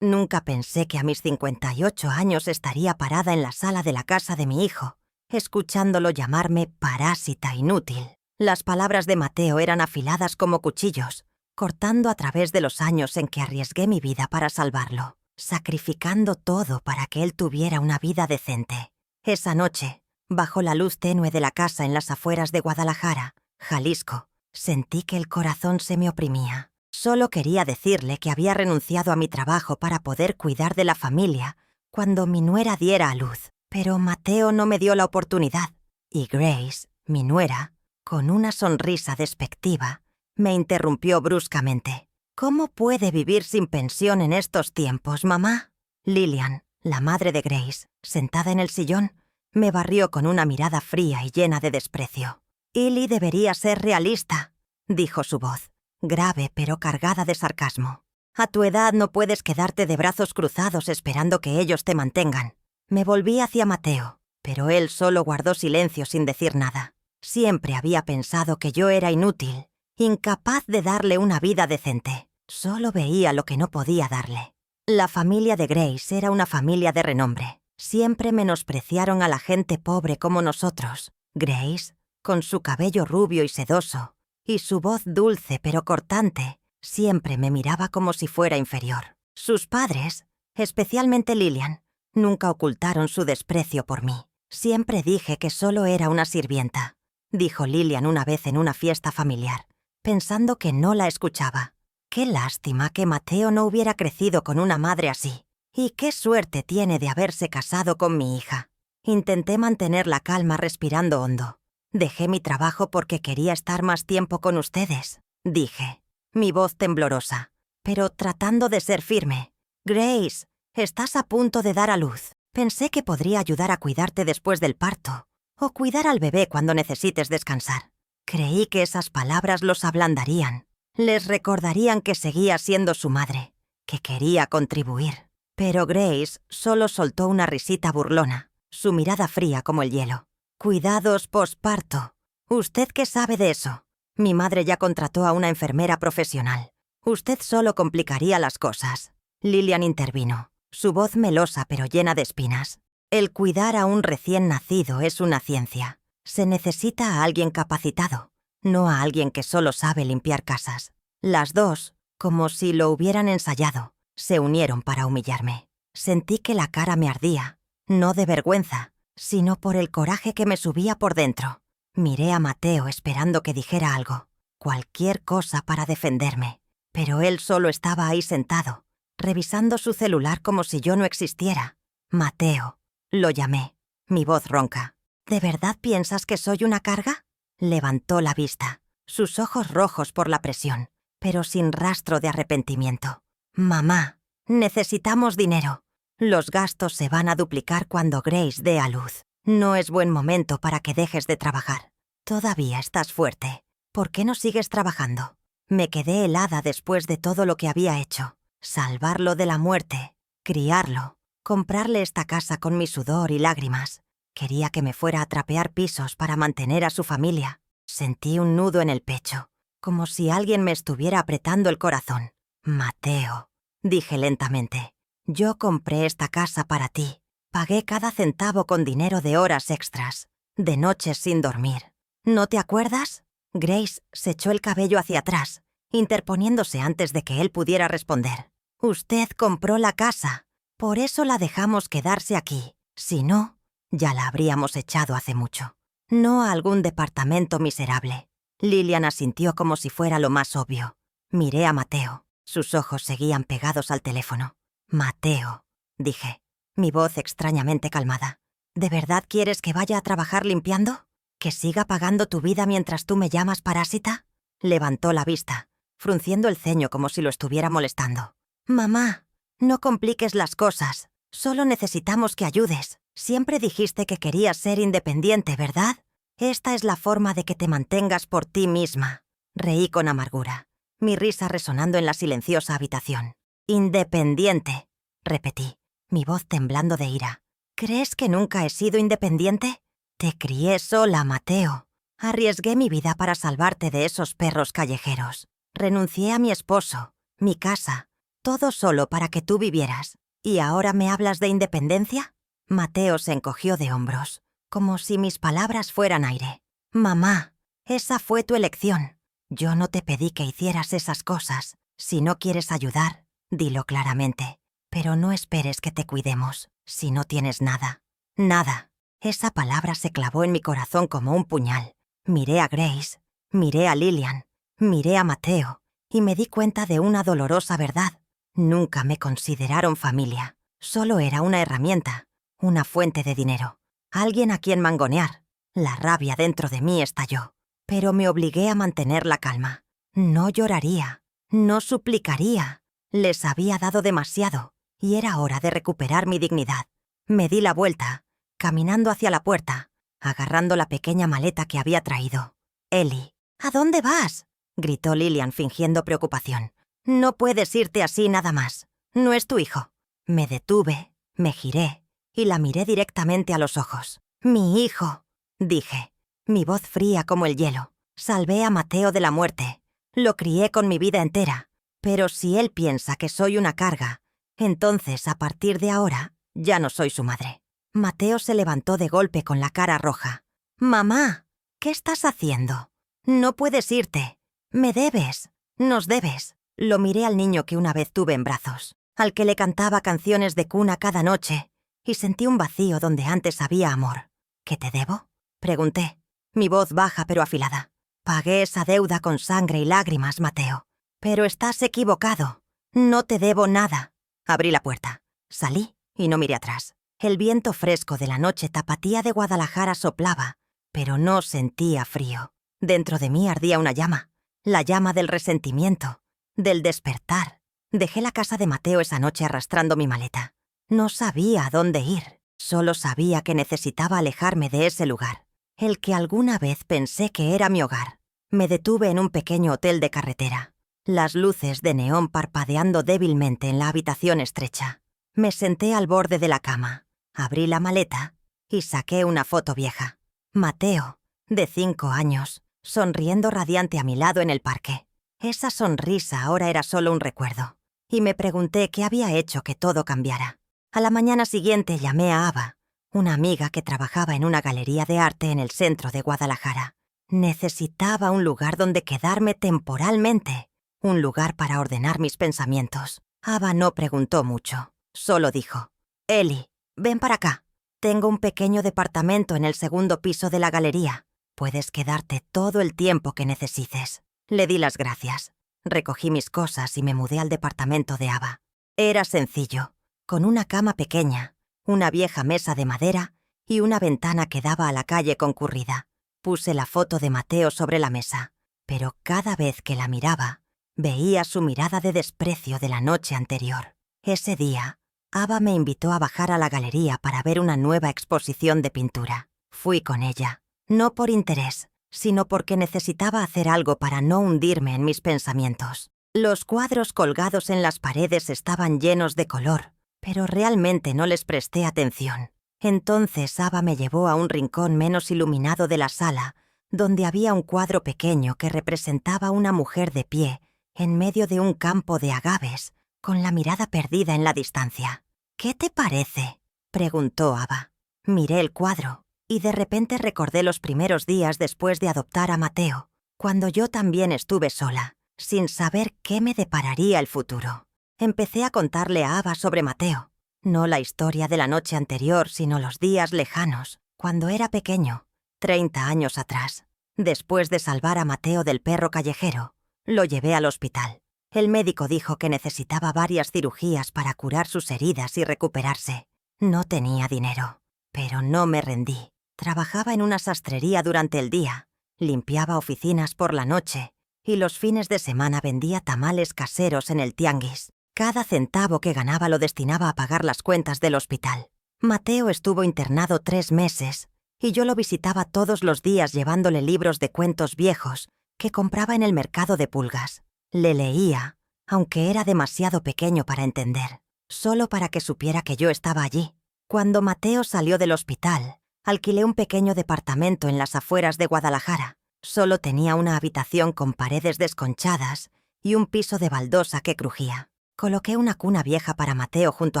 Nunca pensé que a mis 58 años estaría parada en la sala de la casa de mi hijo, escuchándolo llamarme parásita inútil. Las palabras de Mateo eran afiladas como cuchillos, cortando a través de los años en que arriesgué mi vida para salvarlo, sacrificando todo para que él tuviera una vida decente. Esa noche, bajo la luz tenue de la casa en las afueras de Guadalajara, Jalisco, sentí que el corazón se me oprimía. Solo quería decirle que había renunciado a mi trabajo para poder cuidar de la familia cuando mi nuera diera a luz. Pero Mateo no me dio la oportunidad. Y Grace, mi nuera, con una sonrisa despectiva, me interrumpió bruscamente. ¿Cómo puede vivir sin pensión en estos tiempos, mamá? Lillian, la madre de Grace, sentada en el sillón, me barrió con una mirada fría y llena de desprecio. «Illy debería ser realista», dijo su voz, grave pero cargada de sarcasmo. «A tu edad no puedes quedarte de brazos cruzados esperando que ellos te mantengan». Me volví hacia Mateo, pero él solo guardó silencio sin decir nada. Siempre había pensado que yo era inútil, incapaz de darle una vida decente. Solo veía lo que no podía darle. La familia de Grace era una familia de renombre. Siempre menospreciaron a la gente pobre como nosotros. Grace, con su cabello rubio y sedoso, y su voz dulce pero cortante, siempre me miraba como si fuera inferior. Sus padres, especialmente Lillian, nunca ocultaron su desprecio por mí. Siempre dije que solo era una sirvienta, dijo Lillian una vez en una fiesta familiar, pensando que no la escuchaba. Qué lástima que Mateo no hubiera crecido con una madre así. Y qué suerte tiene de haberse casado con mi hija. Intenté mantener la calma respirando hondo. Dejé mi trabajo porque quería estar más tiempo con ustedes, dije, mi voz temblorosa, pero tratando de ser firme. Grace, estás a punto de dar a luz. Pensé que podría ayudar a cuidarte después del parto, o cuidar al bebé cuando necesites descansar. Creí que esas palabras los ablandarían. Les recordarían que seguía siendo su madre, que quería contribuir. Pero Grace solo soltó una risita burlona, su mirada fría como el hielo. Cuidados posparto. ¿Usted qué sabe de eso? Mi madre ya contrató a una enfermera profesional. Usted solo complicaría las cosas. Lillian intervino, su voz melosa pero llena de espinas. El cuidar a un recién nacido es una ciencia. Se necesita a alguien capacitado, no a alguien que solo sabe limpiar casas. Las dos, como si lo hubieran ensayado, se unieron para humillarme. Sentí que la cara me ardía, no de vergüenza, sino por el coraje que me subía por dentro. Miré a Mateo esperando que dijera algo, cualquier cosa para defenderme, pero él solo estaba ahí sentado, revisando su celular como si yo no existiera. Mateo, lo llamé, mi voz ronca. ¿De verdad piensas que soy una carga? Levantó la vista, sus ojos rojos por la presión, pero sin rastro de arrepentimiento. Mamá, necesitamos dinero. Los gastos se van a duplicar cuando Grace dé a luz. No es buen momento para que dejes de trabajar. Todavía estás fuerte. ¿Por qué no sigues trabajando? Me quedé helada después de todo lo que había hecho. Salvarlo de la muerte, criarlo, comprarle esta casa con mi sudor y lágrimas. Quería que me fuera a trapear pisos para mantener a su familia. Sentí un nudo en el pecho, como si alguien me estuviera apretando el corazón. Mateo, dije lentamente, yo compré esta casa para ti. Pagué cada centavo con dinero de horas extras, de noches sin dormir. ¿No te acuerdas? Grace se echó el cabello hacia atrás, interponiéndose antes de que él pudiera responder. Usted compró la casa, por eso la dejamos quedarse aquí. Si no, ya la habríamos echado hace mucho. No a algún departamento miserable. Lillian asintió como si fuera lo más obvio. Miré a Mateo. Sus ojos seguían pegados al teléfono. Mateo, dije, mi voz extrañamente calmada. ¿De verdad quieres que vaya a trabajar limpiando? ¿Que siga pagando tu vida mientras tú me llamas parásita? Levantó la vista, frunciendo el ceño como si lo estuviera molestando. Mamá, no compliques las cosas. Solo necesitamos que ayudes. Siempre dijiste que querías ser independiente, ¿verdad? Esta es la forma de que te mantengas por ti misma. Reí con amargura, mi risa resonando en la silenciosa habitación. Independiente, repetí, mi voz temblando de ira. ¿Crees que nunca he sido independiente? Te crié sola, Mateo. Arriesgué mi vida para salvarte de esos perros callejeros. Renuncié a mi esposo, mi casa, Todo solo para que tú vivieras. ¿Y ahora me hablas de independencia? Mateo se encogió de hombros, como si mis palabras fueran aire. Mamá, esa fue tu elección. Yo no te pedí que hicieras esas cosas. Si no quieres ayudar, dilo claramente. Pero no esperes que te cuidemos, si no tienes nada. Nada. Esa palabra se clavó en mi corazón como un puñal. Miré a Grace, miré a Lillian, miré a Mateo, y me di cuenta de una dolorosa verdad. Nunca me consideraron familia. Solo era una herramienta, una fuente de dinero, alguien a quien mangonear. La rabia dentro de mí estalló, pero me obligué a mantener la calma. No lloraría, no suplicaría. Les había dado demasiado, y era hora de recuperar mi dignidad. Me di la vuelta, caminando hacia la puerta, agarrando la pequeña maleta que había traído. «Ellie, ¿a dónde vas?», gritó Lillian fingiendo preocupación. «No puedes irte así nada más. No es tu hijo». Me detuve, me giré y la miré directamente a los ojos. «Mi hijo», dije, mi voz fría como el hielo. «Salvé a Mateo de la muerte. Lo crié con mi vida entera. Pero si él piensa que soy una carga, entonces a partir de ahora ya no soy su madre». Mateo se levantó de golpe con la cara roja. «Mamá, ¿qué estás haciendo? No puedes irte. Me debes. Nos debes». Lo miré al niño que una vez tuve en brazos, al que le cantaba canciones de cuna cada noche, y sentí un vacío donde antes había amor. «¿Qué te debo?», pregunté, mi voz baja pero afilada. «Pagué esa deuda con sangre y lágrimas, Mateo. Pero estás equivocado. No te debo nada». Abrí la puerta, salí y no miré atrás. El viento fresco de la noche tapatía de Guadalajara soplaba, pero no sentía frío. Dentro de mí ardía una llama, la llama del resentimiento, del despertar. Dejé la casa de Mateo esa noche arrastrando mi maleta. No sabía a dónde ir, solo sabía que necesitaba alejarme de ese lugar, el que alguna vez pensé que era mi hogar. Me detuve en un pequeño hotel de carretera, las luces de neón parpadeando débilmente en la habitación estrecha. Me senté al borde de la cama, abrí la maleta y saqué una foto vieja. Mateo, de 5 años, sonriendo radiante a mi lado en el parque. Esa sonrisa ahora era solo un recuerdo, y me pregunté qué había hecho que todo cambiara. A la mañana siguiente llamé a Ava, una amiga que trabajaba en una galería de arte en el centro de Guadalajara. Necesitaba un lugar donde quedarme temporalmente, un lugar para ordenar mis pensamientos. Ava no preguntó mucho, solo dijo: «Ellie, ven para acá. Tengo un pequeño departamento en el segundo piso de la galería. Puedes quedarte todo el tiempo que necesites». Le di las gracias. Recogí mis cosas y me mudé al departamento de Ava. Era sencillo, con una cama pequeña, una vieja mesa de madera y una ventana que daba a la calle concurrida. Puse la foto de Mateo sobre la mesa, pero cada vez que la miraba, veía su mirada de desprecio de la noche anterior. Ese día, Ava me invitó a bajar a la galería para ver una nueva exposición de pintura. Fui con ella, no por interés, sino porque necesitaba hacer algo para no hundirme en mis pensamientos. Los cuadros colgados en las paredes estaban llenos de color, pero realmente no les presté atención. Entonces Ava me llevó a un rincón menos iluminado de la sala, donde había un cuadro pequeño que representaba una mujer de pie en medio de un campo de agaves, con la mirada perdida en la distancia. «¿Qué te parece?», preguntó Ava. Miré el cuadro y de repente recordé los primeros días después de adoptar a Mateo, cuando yo también estuve sola, sin saber qué me depararía el futuro. Empecé a contarle a Ava sobre Mateo, no la historia de la noche anterior, sino los días lejanos, cuando era pequeño, 30 años atrás. Después de salvar a Mateo del perro callejero, lo llevé al hospital. El médico dijo que necesitaba varias cirugías para curar sus heridas y recuperarse. No tenía dinero, pero no me rendí. Trabajaba en una sastrería durante el día, limpiaba oficinas por la noche y los fines de semana vendía tamales caseros en el tianguis. Cada centavo que ganaba lo destinaba a pagar las cuentas del hospital. Mateo estuvo internado 3 meses y yo lo visitaba todos los días llevándole libros de cuentos viejos que compraba en el mercado de pulgas. Le leía, aunque era demasiado pequeño para entender, solo para que supiera que yo estaba allí. Cuando Mateo salió del hospital, alquilé un pequeño departamento en las afueras de Guadalajara. Solo tenía una habitación con paredes desconchadas y un piso de baldosa que crujía. Coloqué una cuna vieja para Mateo junto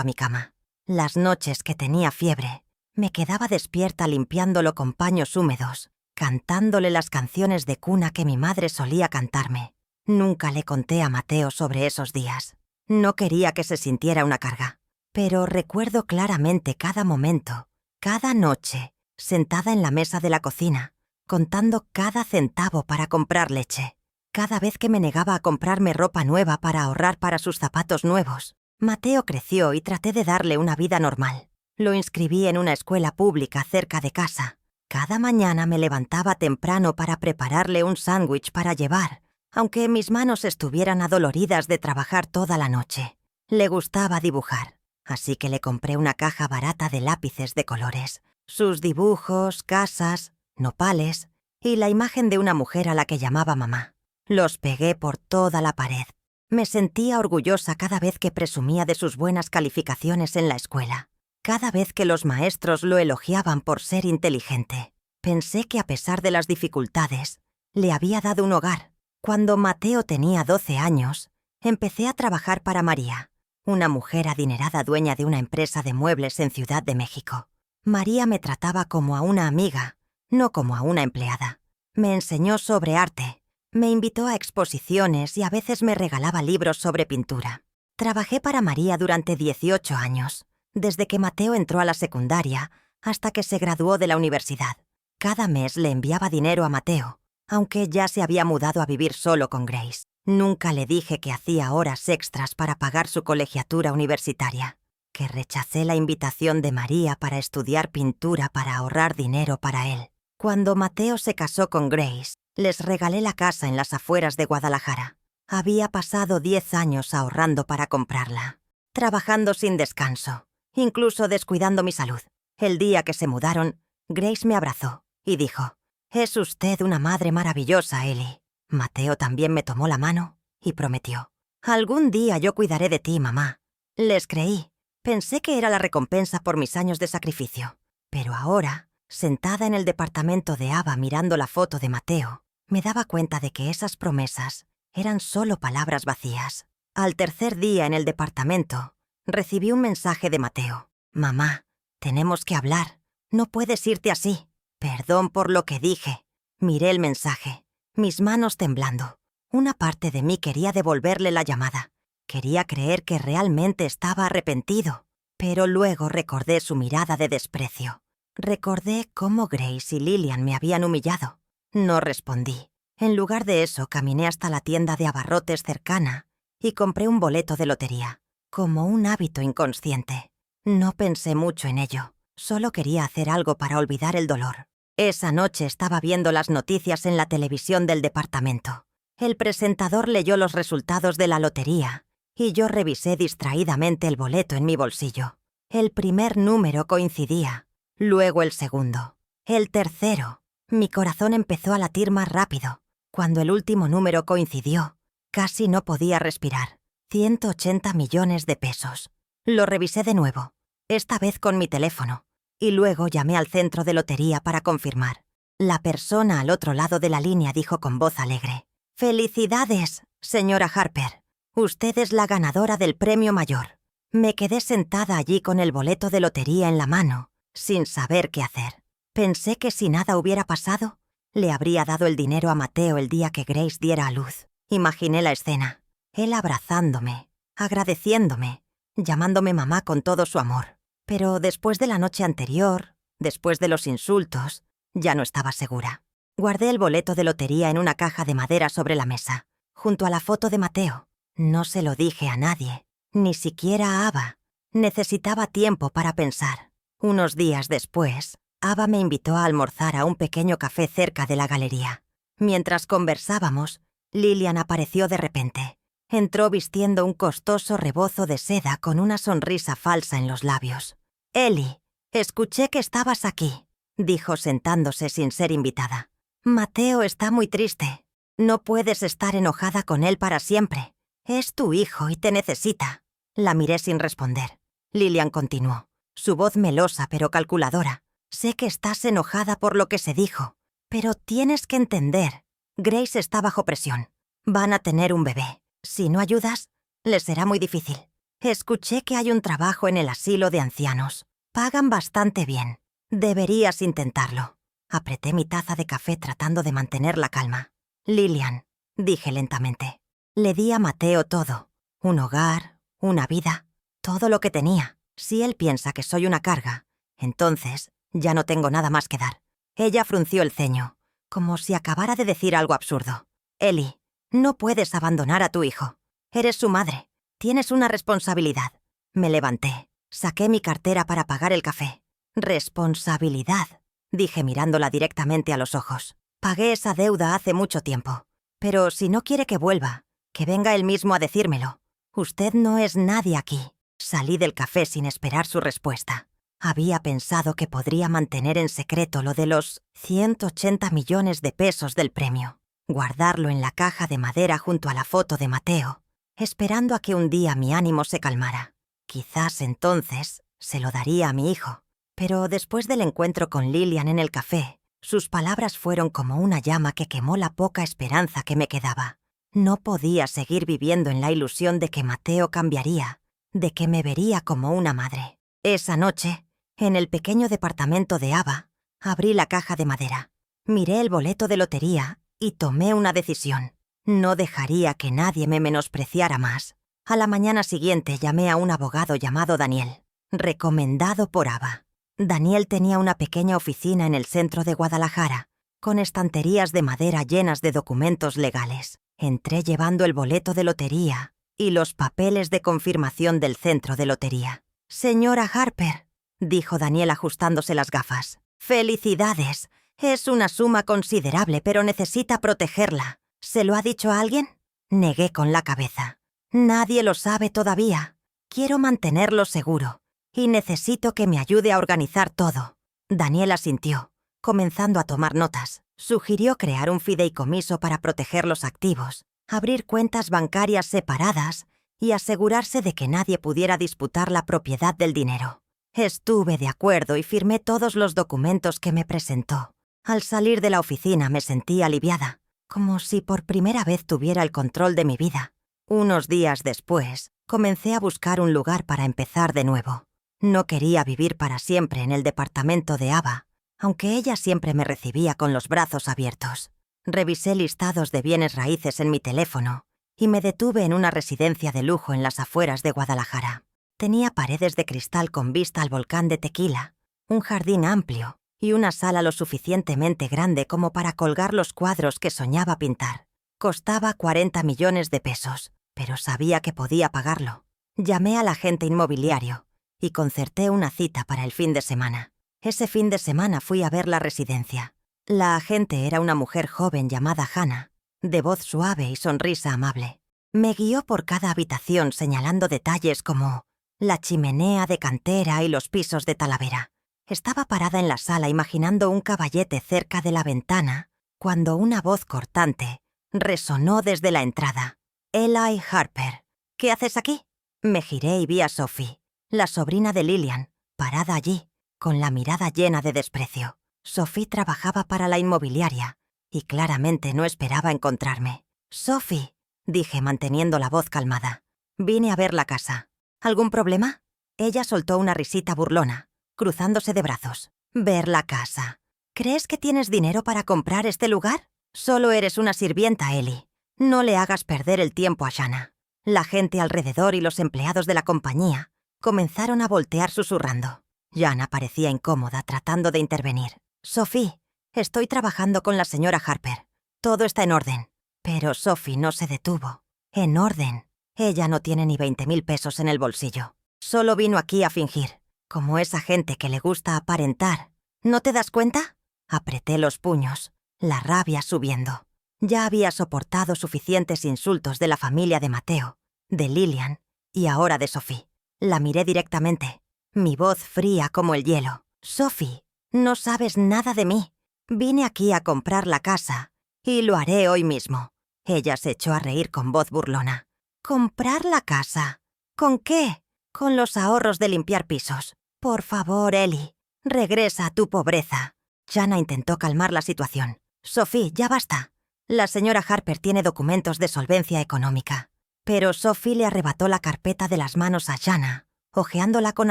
a mi cama. Las noches que tenía fiebre, me quedaba despierta limpiándolo con paños húmedos, cantándole las canciones de cuna que mi madre solía cantarme. Nunca le conté a Mateo sobre esos días. No quería que se sintiera una carga. Pero recuerdo claramente cada momento, cada noche, sentada en la mesa de la cocina, contando cada centavo para comprar leche. Cada vez que me negaba a comprarme ropa nueva para ahorrar para sus zapatos nuevos. Mateo creció y traté de darle una vida normal. Lo inscribí en una escuela pública cerca de casa. Cada mañana me levantaba temprano para prepararle un sándwich para llevar, aunque mis manos estuvieran adoloridas de trabajar toda la noche. Le gustaba dibujar, así que le compré una caja barata de lápices de colores, sus dibujos, casas, nopales y la imagen de una mujer a la que llamaba mamá. Los pegué por toda la pared. Me sentía orgullosa cada vez que presumía de sus buenas calificaciones en la escuela. Cada vez que los maestros lo elogiaban por ser inteligente. Pensé que a pesar de las dificultades, le había dado un hogar. Cuando Mateo tenía 12 años, empecé a trabajar para María, una mujer adinerada dueña de una empresa de muebles en Ciudad de México. María me trataba como a una amiga, no como a una empleada. Me enseñó sobre arte. Me invitó a exposiciones y a veces me regalaba libros sobre pintura. Trabajé para María durante 18 años, desde que Mateo entró a la secundaria hasta que se graduó de la universidad. Cada mes le enviaba dinero a Mateo, aunque ya se había mudado a vivir solo con Grace. Nunca le dije que hacía horas extras para pagar su colegiatura universitaria, que rechacé la invitación de María para estudiar pintura para ahorrar dinero para él. Cuando Mateo se casó con Grace, les regalé la casa en las afueras de Guadalajara. Había pasado 10 años ahorrando para comprarla, trabajando sin descanso, incluso descuidando mi salud. El día que se mudaron, Grace me abrazó y dijo: «Es usted una madre maravillosa, Ellie». Mateo también me tomó la mano y prometió: «Algún día yo cuidaré de ti, mamá». Les creí. Pensé que era la recompensa por mis años de sacrificio. Pero ahora, sentada en el departamento de Ava mirando la foto de Mateo, me daba cuenta de que esas promesas eran solo palabras vacías. Al tercer día en el departamento, recibí un mensaje de Mateo. «Mamá, tenemos que hablar. No puedes irte así. Perdón por lo que dije». Miré el mensaje, mis manos temblando. Una parte de mí quería devolverle la llamada. Quería creer que realmente estaba arrepentido, pero luego recordé su mirada de desprecio. Recordé cómo Grace y Lillian me habían humillado. No respondí. En lugar de eso, caminé hasta la tienda de abarrotes cercana y compré un boleto de lotería, como un hábito inconsciente. No pensé mucho en ello. Solo quería hacer algo para olvidar el dolor. Esa noche estaba viendo las noticias en la televisión del departamento. El presentador leyó los resultados de la lotería y yo revisé distraídamente el boleto en mi bolsillo. El primer número coincidía, luego el segundo, el tercero. Mi corazón empezó a latir más rápido. Cuando el último número coincidió, casi no podía respirar. 180 millones de pesos. Lo revisé de nuevo, esta vez con mi teléfono, y luego llamé al centro de lotería para confirmar. La persona al otro lado de la línea dijo con voz alegre: «Felicidades, señora Harper. Usted es la ganadora del premio mayor». Me quedé sentada allí con el boleto de lotería en la mano, sin saber qué hacer. Pensé que si nada hubiera pasado, le habría dado el dinero a Mateo el día que Grace diera a luz. Imaginé la escena, él abrazándome, agradeciéndome, llamándome mamá con todo su amor. Pero después de la noche anterior, después de los insultos, ya no estaba segura. Guardé el boleto de lotería en una caja de madera sobre la mesa, junto a la foto de Mateo. No se lo dije a nadie, ni siquiera a Ava. Necesitaba tiempo para pensar. Unos días después, Ava me invitó a almorzar a un pequeño café cerca de la galería. Mientras conversábamos, Lillian apareció de repente. Entró vistiendo un costoso rebozo de seda con una sonrisa falsa en los labios. «Ellie, escuché que estabas aquí», dijo sentándose sin ser invitada. «Mateo está muy triste. No puedes estar enojada con él para siempre. Es tu hijo y te necesita». La miré sin responder. Lillian continuó, su voz melosa pero calculadora. «Sé que estás enojada por lo que se dijo, pero tienes que entender. Grace está bajo presión. Van a tener un bebé. Si no ayudas, Le será muy difícil. Escuché que hay un trabajo en el asilo de ancianos. Pagan bastante bien. Deberías intentarlo. Apreté mi taza de café tratando de mantener la calma. Lillian, dije lentamente. Le di a Mateo todo. Un hogar, una vida, todo lo que tenía. Si él piensa que soy una carga, entonces ya no tengo nada más que dar. Ella frunció el ceño, como si acabara de decir algo absurdo. Ellie, no puedes abandonar a tu hijo. Eres su madre. Tienes una responsabilidad. Me levanté. Saqué mi cartera para pagar el café. Responsabilidad, dije mirándola directamente a los ojos. Pagué esa deuda hace mucho tiempo. Pero si no quiere que vuelva, que venga él mismo a decírmelo. Usted no es nadie aquí. Salí del café sin esperar su respuesta. Había pensado que podría mantener en secreto lo de los 180 millones de pesos del premio. Guardarlo en la caja de madera junto a la foto de Mateo, esperando a que un día mi ánimo se calmara. Quizás entonces se lo daría a mi hijo. Pero después del encuentro con Lillian en el café, sus palabras fueron como una llama que quemó la poca esperanza que me quedaba. No podía seguir viviendo en la ilusión de que Mateo cambiaría, de que me vería como una madre. Esa noche, en el pequeño departamento de Ava, abrí la caja de madera. Miré el boleto de lotería y tomé una decisión. No dejaría que nadie me menospreciara más. A la mañana siguiente llamé a un abogado llamado Daniel, recomendado por Ava. Daniel tenía una pequeña oficina en el centro de Guadalajara, con estanterías de madera llenas de documentos legales. Entré llevando el boleto de lotería y los papeles de confirmación del centro de lotería. «Señora Harper», dijo Daniel ajustándose las gafas. «Felicidades. Es una suma considerable, pero necesita protegerla. ¿Se lo ha dicho a alguien?» Negué con la cabeza. «Nadie lo sabe todavía. Quiero mantenerlo seguro y necesito que me ayude a organizar todo». Daniel asintió, comenzando a tomar notas. Sugirió crear un fideicomiso para proteger los activos, abrir cuentas bancarias separadas y asegurarse de que nadie pudiera disputar la propiedad del dinero. Estuve de acuerdo y firmé todos los documentos que me presentó. Al salir de la oficina me sentí aliviada, como si por primera vez tuviera el control de mi vida. Unos días después, comencé a buscar un lugar para empezar de nuevo. No quería vivir para siempre en el departamento de Ava, aunque ella siempre me recibía con los brazos abiertos. Revisé listados de bienes raíces en mi teléfono y me detuve en una residencia de lujo en las afueras de Guadalajara. Tenía paredes de cristal con vista al volcán de Tequila, un jardín amplio y una sala lo suficientemente grande como para colgar los cuadros que soñaba pintar. Costaba 40 millones de pesos, pero sabía que podía pagarlo. Llamé al agente inmobiliario y concerté una cita para el fin de semana. Ese fin de semana fui a ver la residencia. La agente era una mujer joven llamada Hannah, de voz suave y sonrisa amable. Me guió por cada habitación señalando detalles como la chimenea de cantera y los pisos de talavera. Estaba parada en la sala imaginando un caballete cerca de la ventana cuando una voz cortante resonó desde la entrada. «Eli Harper, ¿qué haces aquí?» Me giré y vi a Sophie, la sobrina de Lillian, parada allí, con la mirada llena de desprecio. Sophie trabajaba para la inmobiliaria y claramente no esperaba encontrarme. «Sophie», dije manteniendo la voz calmada. «Vine a ver la casa. ¿Algún problema?» Ella soltó una risita burlona, cruzándose de brazos. «Ver la casa. ¿Crees que tienes dinero para comprar este lugar? Solo eres una sirvienta, Ellie. No le hagas perder el tiempo a Shanna». La gente alrededor y los empleados de la compañía comenzaron a voltear susurrando. Jana parecía incómoda tratando de intervenir. «Sophie, estoy trabajando con la señora Harper. Todo está en orden». Pero Sophie no se detuvo. «¿En orden? Ella no tiene ni 20.000 pesos en el bolsillo. Solo vino aquí a fingir, como esa gente que le gusta aparentar. ¿No te das cuenta?» Apreté los puños, la rabia subiendo. Ya había soportado suficientes insultos de la familia de Mateo, de Lillian y ahora de Sophie. La miré directamente, mi voz fría como el hielo. «Sophie, no sabes nada de mí. Vine aquí a comprar la casa y lo haré hoy mismo». Ella se echó a reír con voz burlona. «¿Comprar la casa? ¿Con qué?» «Con los ahorros de limpiar pisos. Por favor, Ellie, regresa a tu pobreza». Jana intentó calmar la situación. «Sophie, ya basta. La señora Harper tiene documentos de solvencia económica. Pero Sophie le arrebató la carpeta de las manos a Jana, hojeándola con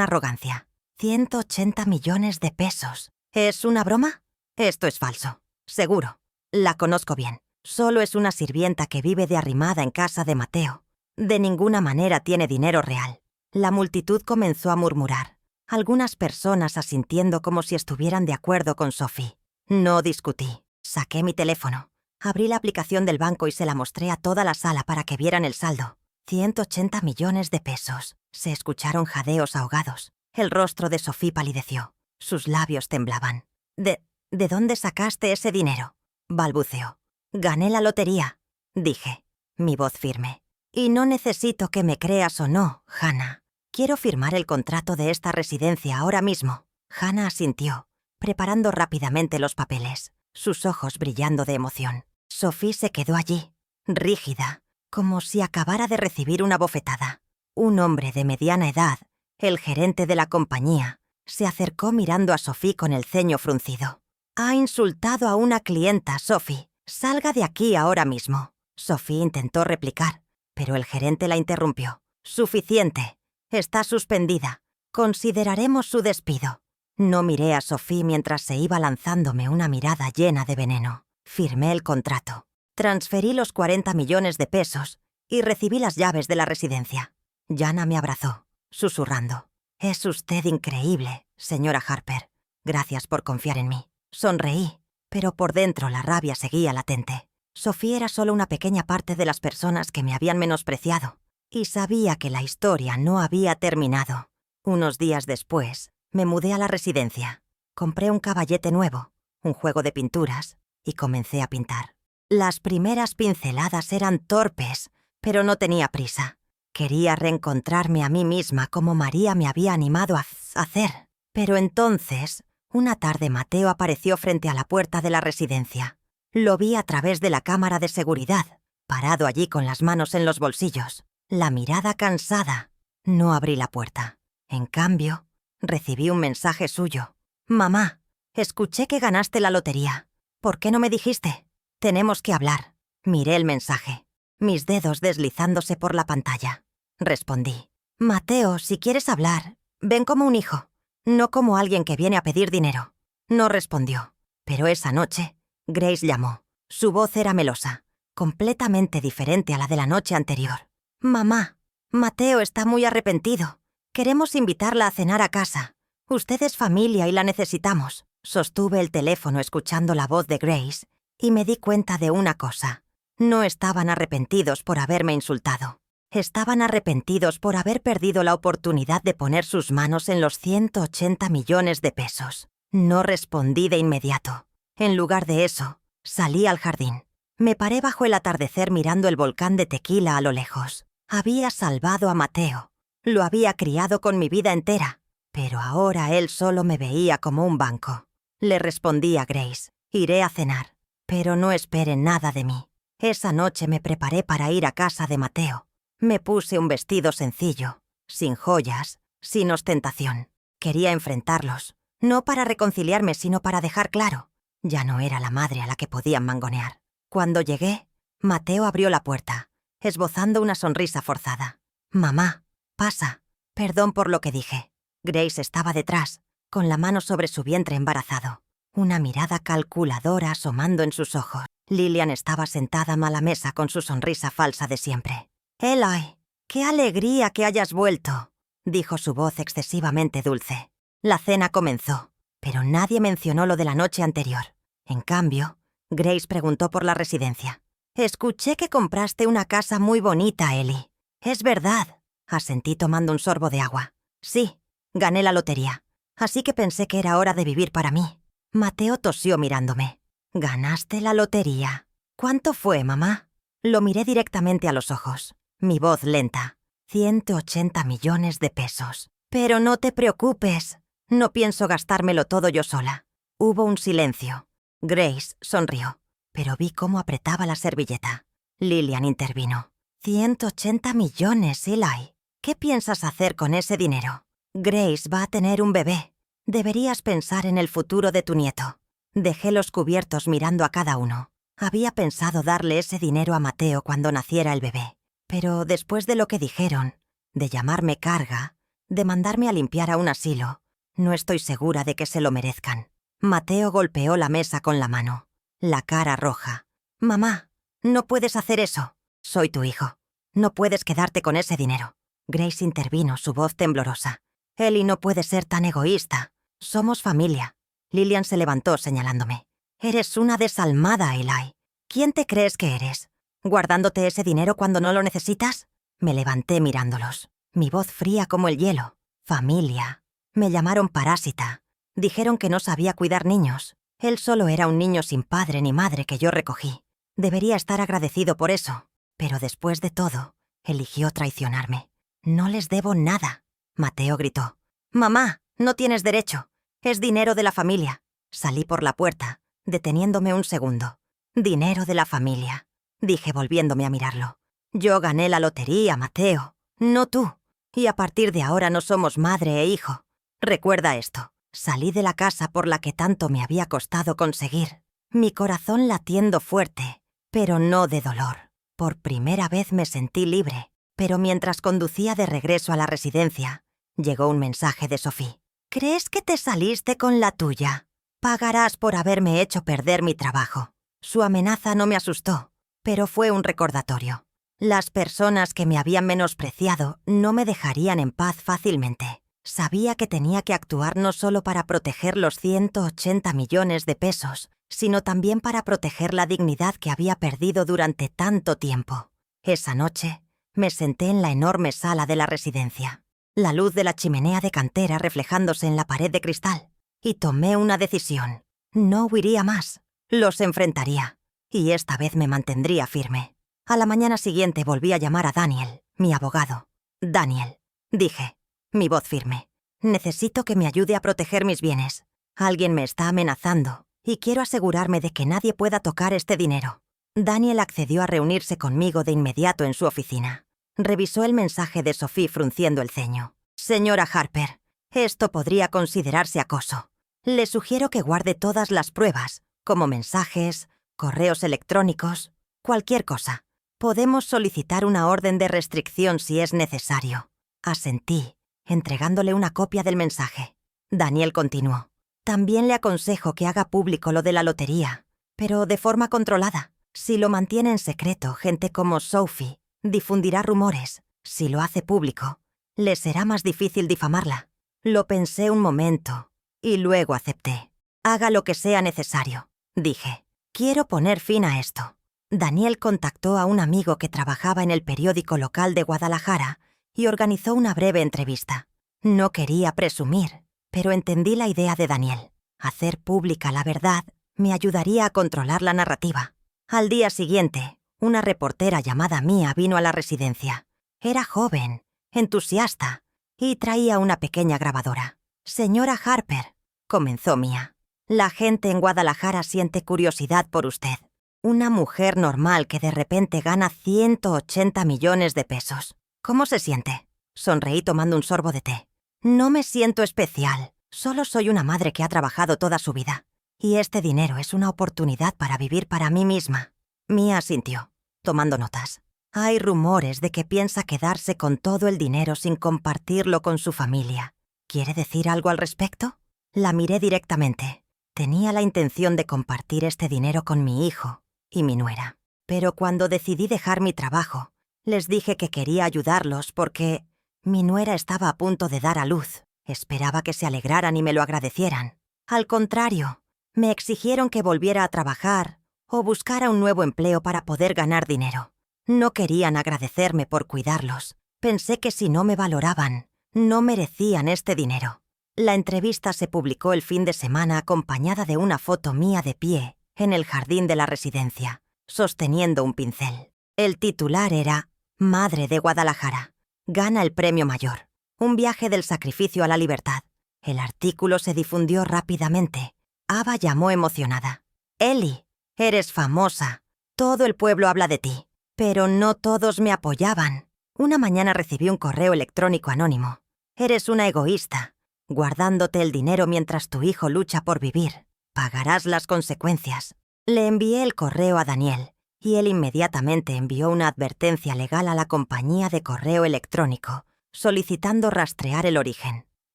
arrogancia. 180 millones de pesos. ¿Es una broma? Esto es falso. Seguro. La conozco bien. Solo es una sirvienta que vive de arrimada en casa de Mateo. De ninguna manera tiene dinero real. La multitud comenzó a murmurar, algunas personas asintiendo como si estuvieran de acuerdo con Sophie. No discutí. Saqué mi teléfono. Abrí la aplicación del banco y se la mostré a toda la sala para que vieran el saldo. 180 millones de pesos. Se escucharon jadeos ahogados. El rostro de Sophie palideció. Sus labios temblaban. ¿De dónde sacaste ese dinero?», balbuceó. «Gané la lotería», dije, mi voz firme. «Y no necesito que me creas o no, Hannah. Quiero firmar el contrato de esta residencia ahora mismo». Hannah asintió, preparando rápidamente los papeles, sus ojos brillando de emoción. Sophie se quedó allí, rígida, como si acabara de recibir una bofetada. Un hombre de mediana edad, el gerente de la compañía, se acercó mirando a Sophie con el ceño fruncido. «Ha insultado a una clienta, Sophie. Salga de aquí ahora mismo». Sophie intentó replicar, pero el gerente la interrumpió. «Suficiente. Está suspendida. Consideraremos su despido». No miré a Sophie mientras se iba lanzándome una mirada llena de veneno. Firmé el contrato. Transferí los 40 millones de pesos y recibí las llaves de la residencia. Jana me abrazó, susurrando. «Es usted increíble, señora Harper. Gracias por confiar en mí». Sonreí, pero por dentro la rabia seguía latente. Sophie era solo una pequeña parte de las personas que me habían menospreciado, y sabía que la historia no había terminado. Unos días después, me mudé a la residencia. Compré un caballete nuevo, un juego de pinturas, y comencé a pintar. Las primeras pinceladas eran torpes, pero no tenía prisa. Quería reencontrarme a mí misma como María me había animado a hacer. Pero entonces, una tarde Mateo apareció frente a la puerta de la residencia. Lo vi a través de la cámara de seguridad, parado allí con las manos en los bolsillos, la mirada cansada. No abrí la puerta. En cambio, recibí un mensaje suyo. «Mamá, escuché que ganaste la lotería. ¿Por qué no me dijiste? Tenemos que hablar». Miré el mensaje, mis dedos deslizándose por la pantalla. Respondí. «Mateo, si quieres hablar, ven como un hijo, no como alguien que viene a pedir dinero». No respondió, pero esa noche Grace llamó. Su voz era melosa, completamente diferente a la de la noche anterior. «Mamá, Mateo está muy arrepentido. Queremos invitarla a cenar a casa. Usted es familia y la necesitamos». Sostuve el teléfono escuchando la voz de Grace y me di cuenta de una cosa. No estaban arrepentidos por haberme insultado. Estaban arrepentidos por haber perdido la oportunidad de poner sus manos en los 180 millones de pesos. No respondí de inmediato. En lugar de eso, salí al jardín. Me paré bajo el atardecer mirando el volcán de Tequila a lo lejos. Había salvado a Mateo. Lo había criado con mi vida entera. Pero ahora él solo me veía como un banco. Le respondí a Grace. «Iré a cenar, pero no espere nada de mí». Esa noche me preparé para ir a casa de Mateo. Me puse un vestido sencillo, sin joyas, sin ostentación. Quería enfrentarlos, no para reconciliarme, sino para dejar claro. Ya no era la madre a la que podían mangonear. Cuando llegué, Mateo abrió la puerta, esbozando una sonrisa forzada. «Mamá, pasa. Perdón por lo que dije». Grace estaba detrás, con la mano sobre su vientre embarazado, una mirada calculadora asomando en sus ojos. Lillian estaba sentada a la mesa con su sonrisa falsa de siempre. «Eli, qué alegría que hayas vuelto», dijo su voz excesivamente dulce. La cena comenzó, pero nadie mencionó lo de la noche anterior. En cambio, Grace preguntó por la residencia. «Escuché que compraste una casa muy bonita, Eli». «Es verdad», asentí tomando un sorbo de agua. «Sí, gané la lotería, así que pensé que era hora de vivir para mí». Mateo tosió mirándome. «¿Ganaste la lotería? ¿Cuánto fue, mamá?» Lo miré directamente a los ojos. Mi voz lenta. 180 millones de pesos. «Pero no te preocupes. No pienso gastármelo todo yo sola». Hubo un silencio. Grace sonrió, pero vi cómo apretaba la servilleta. Lillian intervino. 180 millones, Eli. ¿Qué piensas hacer con ese dinero? Grace va a tener un bebé. Deberías pensar en el futuro de tu nieto. Dejé los cubiertos mirando a cada uno. Había pensado darle ese dinero a Mateo cuando naciera el bebé. Pero después de lo que dijeron, de llamarme carga, de mandarme a limpiar a un asilo, no estoy segura de que se lo merezcan. Mateo golpeó la mesa con la mano, la cara roja. «Mamá, no puedes hacer eso. Soy tu hijo. No puedes quedarte con ese dinero». Grace intervino, su voz temblorosa. «Ellie no puede ser tan egoísta. Somos familia». Lillian se levantó señalándome. «Eres una desalmada, Eli. ¿Quién te crees que eres? ¿Guardándote ese dinero cuando no lo necesitas?» Me levanté mirándolos, mi voz fría como el hielo. «Familia». Me llamaron parásita. Dijeron que no sabía cuidar niños. Él solo era un niño sin padre ni madre que yo recogí. Debería estar agradecido por eso. Pero después de todo, eligió traicionarme. «No les debo nada». Mateo gritó. «Mamá, no tienes derecho. Es dinero de la familia». Salí por la puerta, deteniéndome un segundo. «Dinero de la familia», dije volviéndome a mirarlo. «Yo gané la lotería, Mateo, no tú. Y a partir de ahora no somos madre e hijo. Recuerda esto». Salí de la casa por la que tanto me había costado conseguir, mi corazón latiendo fuerte, pero no de dolor. Por primera vez me sentí libre, pero mientras conducía de regreso a la residencia, llegó un mensaje de Sophie. «¿Crees que te saliste con la tuya? Pagarás por haberme hecho perder mi trabajo». Su amenaza no me asustó, pero fue un recordatorio. Las personas que me habían menospreciado no me dejarían en paz fácilmente. Sabía que tenía que actuar no solo para proteger los 180 millones de pesos, sino también para proteger la dignidad que había perdido durante tanto tiempo. Esa noche, me senté en la enorme sala de la residencia, la luz de la chimenea de cantera reflejándose en la pared de cristal, y tomé una decisión. No huiría más, los enfrentaría, y esta vez me mantendría firme. A la mañana siguiente volví a llamar a Daniel, mi abogado. «Daniel», dije, mi voz firme, «necesito que me ayude a proteger mis bienes. Alguien me está amenazando y quiero asegurarme de que nadie pueda tocar este dinero». Daniel accedió a reunirse conmigo de inmediato en su oficina. Revisó el mensaje de Sophie frunciendo el ceño. «Señora Harper, esto podría considerarse acoso. Le sugiero que guarde todas las pruebas, como mensajes, correos electrónicos, cualquier cosa. Podemos solicitar una orden de restricción si es necesario». Asentí, entregándole una copia del mensaje. Daniel continuó. «También le aconsejo que haga público lo de la lotería, pero de forma controlada. Si lo mantiene en secreto, gente como Sophie difundirá rumores. Si lo hace público, le será más difícil difamarla». Lo pensé un momento y luego acepté. «Haga lo que sea necesario», dije. «Quiero poner fin a esto». Daniel contactó a un amigo que trabajaba en el periódico local de Guadalajara y organizó una breve entrevista. No quería presumir, pero entendí la idea de Daniel. Hacer pública la verdad me ayudaría a controlar la narrativa. Al día siguiente, una reportera llamada Mia vino a la residencia. Era joven, entusiasta, y traía una pequeña grabadora. «Señora Harper», comenzó Mia, «la gente en Guadalajara siente curiosidad por usted. Una mujer normal que de repente gana 180 millones de pesos. ¿Cómo se siente?». Sonreí tomando un sorbo de té. «No me siento especial. Solo soy una madre que ha trabajado toda su vida. Y este dinero es una oportunidad para vivir para mí misma». Mia asintió, tomando notas. «Hay rumores de que piensa quedarse con todo el dinero sin compartirlo con su familia. ¿Quiere decir algo al respecto?». La miré directamente. Tenía la intención de compartir este dinero con mi hijo y mi nuera. Pero cuando decidí dejar mi trabajo, les dije que quería ayudarlos porque mi nuera estaba a punto de dar a luz. Esperaba que se alegraran y me lo agradecieran. Al contrario, me exigieron que volviera a trabajar o buscara un nuevo empleo para poder ganar dinero. No querían agradecerme por cuidarlos. Pensé que si no me valoraban, no merecían este dinero. La entrevista se publicó el fin de semana acompañada de una foto mía de pie en el jardín de la residencia, sosteniendo un pincel. El titular era «Madre de Guadalajara. Gana el premio mayor. Un viaje del sacrificio a la libertad». El artículo se difundió rápidamente. Ava llamó emocionada. «Ellie, eres famosa. Todo el pueblo habla de ti». Pero no todos me apoyaban. Una mañana recibí un correo electrónico anónimo. «Eres una egoísta, guardándote el dinero mientras tu hijo lucha por vivir. Pagarás las consecuencias». Le envié el correo a Daniel y él inmediatamente envió una advertencia legal a la compañía de correo electrónico, solicitando rastrear el origen.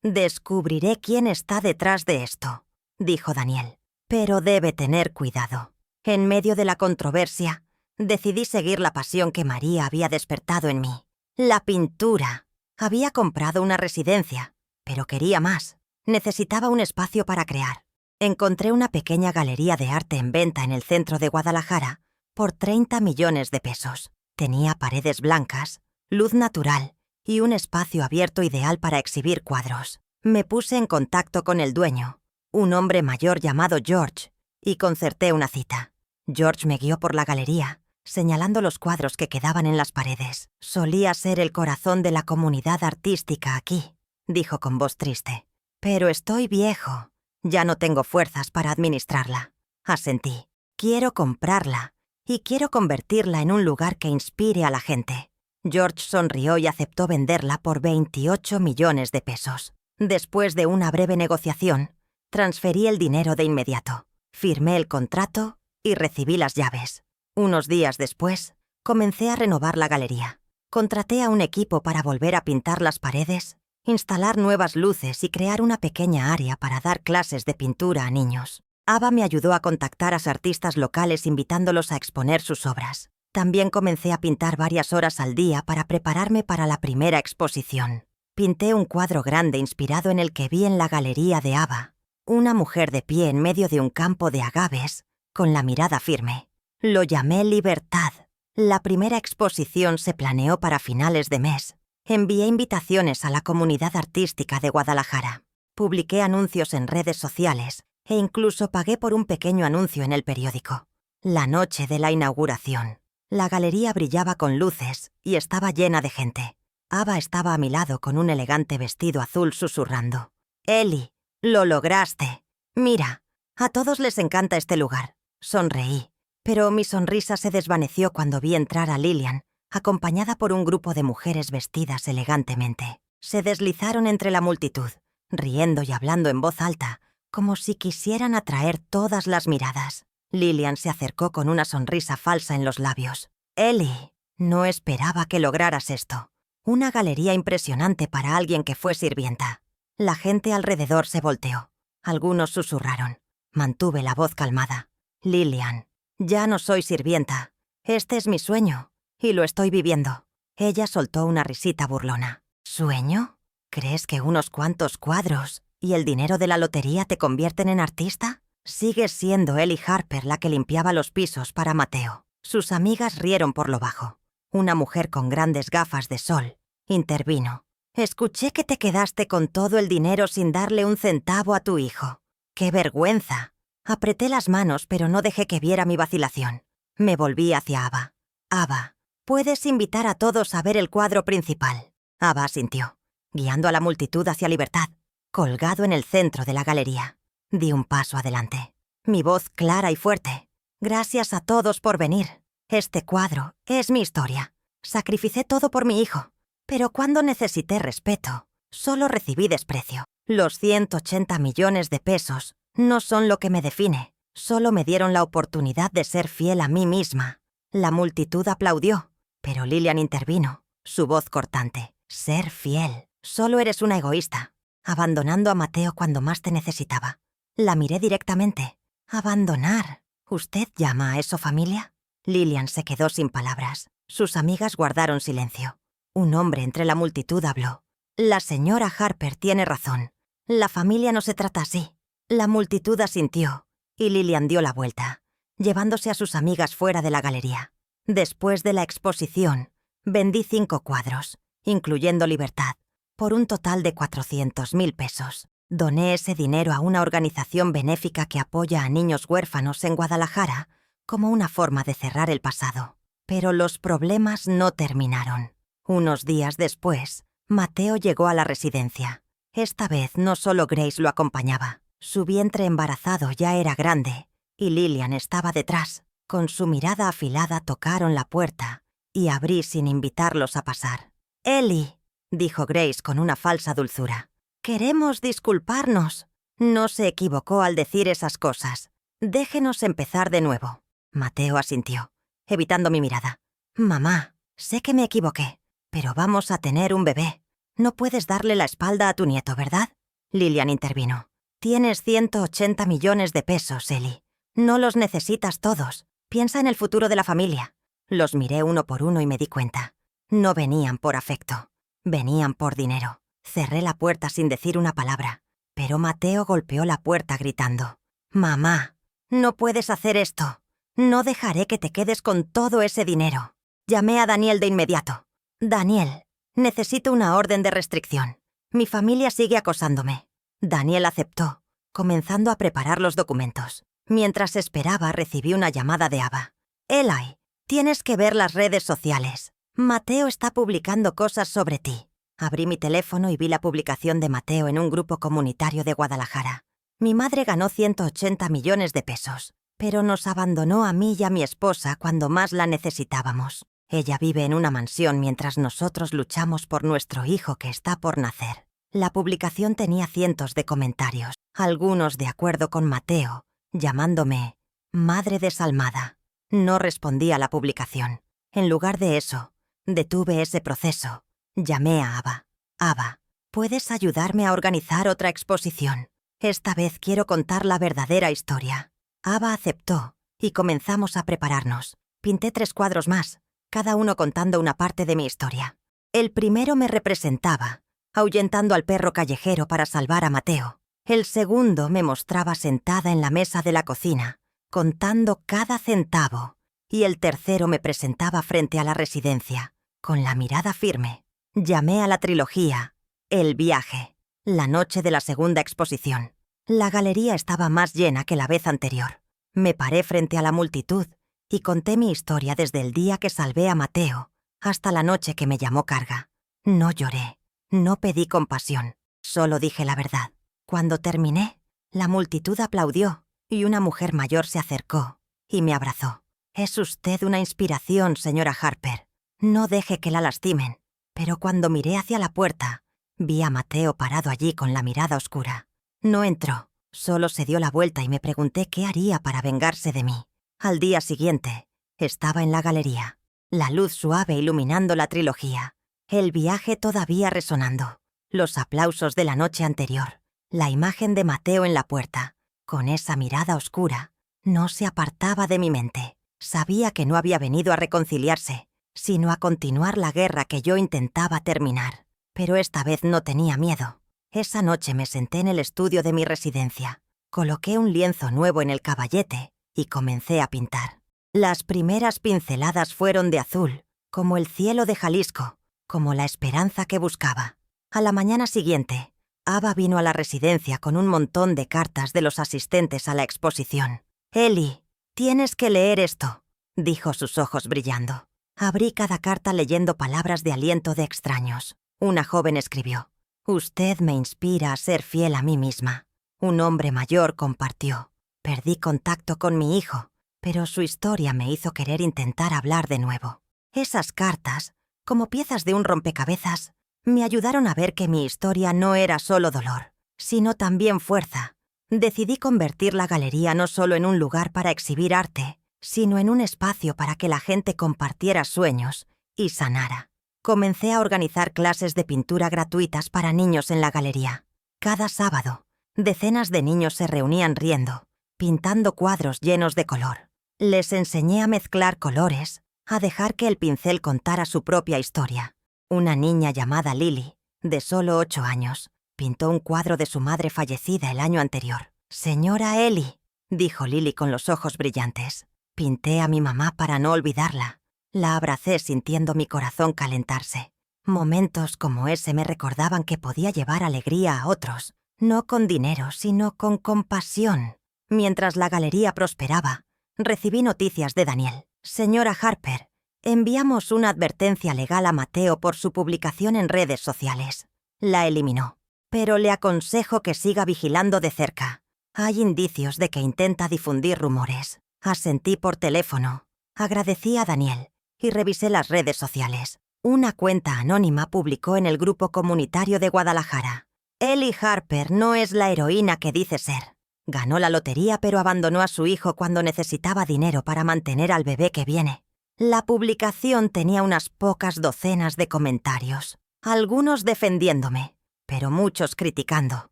«Descubriré quién está detrás de esto», dijo Daniel. «Pero debe tener cuidado. En medio de la controversia, decidí seguir la pasión que María había despertado en mí. La pintura. Había comprado una residencia, pero quería más. Necesitaba un espacio para crear. Encontré una pequeña galería de arte en venta en el centro de Guadalajara por 30 millones de pesos. Tenía paredes blancas, luz natural y un espacio abierto ideal para exhibir cuadros. Me puse en contacto con el dueño, un hombre mayor llamado George, y concerté una cita. George me guió por la galería, señalando los cuadros que quedaban en las paredes. «Solía ser el corazón de la comunidad artística aquí», dijo con voz triste. «Pero estoy viejo. Ya no tengo fuerzas para administrarla». Asentí. «Quiero comprarla y quiero convertirla en un lugar que inspire a la gente». George sonrió y aceptó venderla por 28 millones de pesos. Después de una breve negociación, transferí el dinero de inmediato. Firmé el contrato y recibí las llaves. Unos días después, comencé a renovar la galería. Contraté a un equipo para volver a pintar las paredes, instalar nuevas luces y crear una pequeña área para dar clases de pintura a niños. Ava me ayudó a contactar a artistas locales invitándolos a exponer sus obras. También comencé a pintar varias horas al día para prepararme para la primera exposición. Pinté un cuadro grande inspirado en el que vi en la galería de Ava, una mujer de pie en medio de un campo de agaves, con la mirada firme. Lo llamé Libertad. La primera exposición se planeó para finales de mes. Envié invitaciones a la comunidad artística de Guadalajara. Publiqué anuncios en redes sociales e incluso pagué por un pequeño anuncio en el periódico. La noche de la inauguración. La galería brillaba con luces y estaba llena de gente. Ava estaba a mi lado con un elegante vestido azul susurrando. «Eli, lo lograste. Mira, a todos les encanta este lugar». Sonreí, pero mi sonrisa se desvaneció cuando vi entrar a Lillian, acompañada por un grupo de mujeres vestidas elegantemente. Se deslizaron entre la multitud, riendo y hablando en voz alta, como si quisieran atraer todas las miradas. Lillian se acercó con una sonrisa falsa en los labios. «Eli, no esperaba que lograras esto. Una galería impresionante para alguien que fue sirvienta». La gente alrededor se volteó. Algunos susurraron. Mantuve la voz calmada. «Lillian, ya no soy sirvienta. Este es mi sueño, y lo estoy viviendo». Ella soltó una risita burlona. «¿Sueño? ¿Crees que unos cuantos cuadros y el dinero de la lotería te convierten en artista? Sigues siendo Ellie Harper la que limpiaba los pisos para Mateo». Sus amigas rieron por lo bajo. Una mujer con grandes gafas de sol intervino. «Escuché que te quedaste con todo el dinero sin darle un centavo a tu hijo. ¡Qué vergüenza!». Apreté las manos, pero no dejé que viera mi vacilación. Me volví hacia Ava. «Ava, puedes invitar a todos a ver el cuadro principal». Ava asintió, guiando a la multitud hacia Libertad, colgado en el centro de la galería. Di un paso adelante. Mi voz clara y fuerte. «Gracias a todos por venir. Este cuadro es mi historia. Sacrificé todo por mi hijo. Pero cuando necesité respeto, solo recibí desprecio. Los 180 millones de pesos no son lo que me define. Solo me dieron la oportunidad de ser fiel a mí misma». La multitud aplaudió, pero Lillian intervino, su voz cortante. «Ser fiel. Solo eres una egoísta, abandonando a Mateo cuando más te necesitaba». La miré directamente. «¿Abandonar? ¿Usted llama a eso familia?». Lillian se quedó sin palabras. Sus amigas guardaron silencio. Un hombre entre la multitud habló. «La señora Harper tiene razón. La familia no se trata así». La multitud asintió, y Lillian dio la vuelta, llevándose a sus amigas fuera de la galería. Después de la exposición, vendí 5 cuadros, incluyendo Libertad, por un total de 400.000 pesos. Doné ese dinero a una organización benéfica que apoya a niños huérfanos en Guadalajara como una forma de cerrar el pasado. Pero los problemas no terminaron. Unos días después, Mateo llegó a la residencia. Esta vez no solo Grace lo acompañaba. Su vientre embarazado ya era grande, y Lillian estaba detrás. Con su mirada afilada tocaron la puerta, y abrí sin invitarlos a pasar. «Ellie», dijo Grace con una falsa dulzura, «queremos disculparnos. No se equivocó al decir esas cosas. Déjenos empezar de nuevo». Mateo asintió. evitando mi mirada. «Mamá, sé que me equivoqué, pero vamos a tener un bebé. No puedes darle la espalda a tu nieto, ¿verdad?». Lilian intervino. «Tienes 180 millones de pesos, Ellie. No los necesitas todos. Piensa en el futuro de la familia». Los miré uno por uno y me di cuenta. No venían por afecto. Venían por dinero. Cerré la puerta sin decir una palabra. Pero Mateo golpeó la puerta gritando. «Mamá, no puedes hacer esto. No dejaré que te quedes con todo ese dinero». Llamé a Daniel de inmediato. «Daniel, necesito una orden de restricción. Mi familia sigue acosándome». Daniel aceptó, comenzando a preparar los documentos. Mientras esperaba, recibí una llamada de Ava. «Eli, tienes que ver las redes sociales. Mateo está publicando cosas sobre ti». Abrí mi teléfono y vi la publicación de Mateo en un grupo comunitario de Guadalajara. Mi madre ganó 180 millones de pesos, pero nos abandonó a mí y a mi esposa cuando más la necesitábamos. Ella vive en una mansión mientras nosotros luchamos por nuestro hijo que está por nacer. La publicación tenía cientos de comentarios, algunos de acuerdo con Mateo, llamándome «madre desalmada». No respondí a la publicación. En lugar de eso, detuve ese proceso. Llamé a Ava. «Ava, ¿puedes ayudarme a organizar otra exposición? Esta vez quiero contar la verdadera historia». Ava aceptó y comenzamos a prepararnos. Pinté 3 cuadros más, cada uno contando una parte de mi historia. El primero me representaba, ahuyentando al perro callejero para salvar a Mateo. El segundo me mostraba sentada en la mesa de la cocina, contando cada centavo. Y el tercero me presentaba frente a la residencia, con la mirada firme. Llamé a la trilogía El viaje, la noche de la segunda exposición. La galería estaba más llena que la vez anterior. Me paré frente a la multitud y conté mi historia desde el día que salvé a Mateo hasta la noche que me llamó carga. No lloré, no pedí compasión, solo dije la verdad. Cuando terminé, la multitud aplaudió y una mujer mayor se acercó y me abrazó. «Es usted una inspiración, señora Harper. No deje que la lastimen». Pero cuando miré hacia la puerta, vi a Mateo parado allí con la mirada oscura. No entró, solo se dio la vuelta y me pregunté qué haría para vengarse de mí. Al día siguiente, estaba en la galería, la luz suave iluminando la trilogía, el viaje todavía resonando, los aplausos de la noche anterior, la imagen de Mateo en la puerta, con esa mirada oscura, no se apartaba de mi mente. Sabía que no había venido a reconciliarse, sino a continuar la guerra que yo intentaba terminar. Pero esta vez no tenía miedo. Esa noche me senté en el estudio de mi residencia, coloqué un lienzo nuevo en el caballete y comencé a pintar. Las primeras pinceladas fueron de azul, como el cielo de Jalisco, como la esperanza que buscaba. A la mañana siguiente, Ava vino a la residencia con un montón de cartas de los asistentes a la exposición. «Ellie, tienes que leer esto», dijo, sus ojos brillando. Abrí cada carta leyendo palabras de aliento de extraños. Una joven escribió: «Usted me inspira a ser fiel a mí misma». Un hombre mayor compartió: «Perdí contacto con mi hijo, pero su historia me hizo querer intentar hablar de nuevo». Esas cartas, como piezas de un rompecabezas, me ayudaron a ver que mi historia no era solo dolor, sino también fuerza. Decidí convertir la galería no solo en un lugar para exhibir arte, sino en un espacio para que la gente compartiera sueños y sanara. Comencé a organizar clases de pintura gratuitas para niños en la galería. Cada sábado, decenas de niños se reunían riendo, pintando cuadros llenos de color. Les enseñé a mezclar colores, a dejar que el pincel contara su propia historia. Una niña llamada Lily, de solo 8 años, pintó un cuadro de su madre fallecida el año anterior. «Señora Ellie», dijo Lily con los ojos brillantes. Pinté a mi mamá para no olvidarla. La abracé sintiendo mi corazón calentarse. Momentos como ese me recordaban que podía llevar alegría a otros, no con dinero, sino con compasión. Mientras la galería prosperaba, recibí noticias de Daniel. «Señora Harper, enviamos una advertencia legal a Mateo por su publicación en redes sociales». La eliminó, pero le aconsejo que siga vigilando de cerca. Hay indicios de que intenta difundir rumores. Asentí por teléfono, agradecí a Daniel y revisé las redes sociales. Una cuenta anónima publicó en el grupo comunitario de Guadalajara: «Ellie Harper no es la heroína que dice ser. Ganó la lotería pero abandonó a su hijo cuando necesitaba dinero para mantener al bebé que viene. La publicación tenía unas pocas docenas de comentarios, algunos defendiéndome, pero muchos criticando.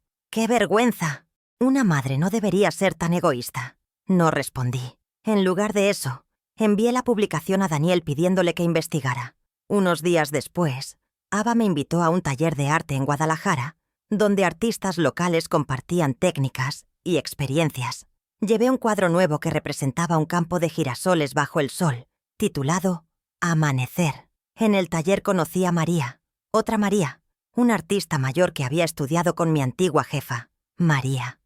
¡Qué vergüenza! Una madre no debería ser tan egoísta. No respondí. En lugar de eso, envié la publicación a Daniel pidiéndole que investigara. Unos días después, Ava me invitó a un taller de arte en Guadalajara, donde artistas locales compartían técnicas y experiencias. Llevé un cuadro nuevo que representaba un campo de girasoles bajo el sol, titulado Amanecer. En el taller conocí a María, otra María, una artista mayor que había estudiado con mi antigua jefa. María.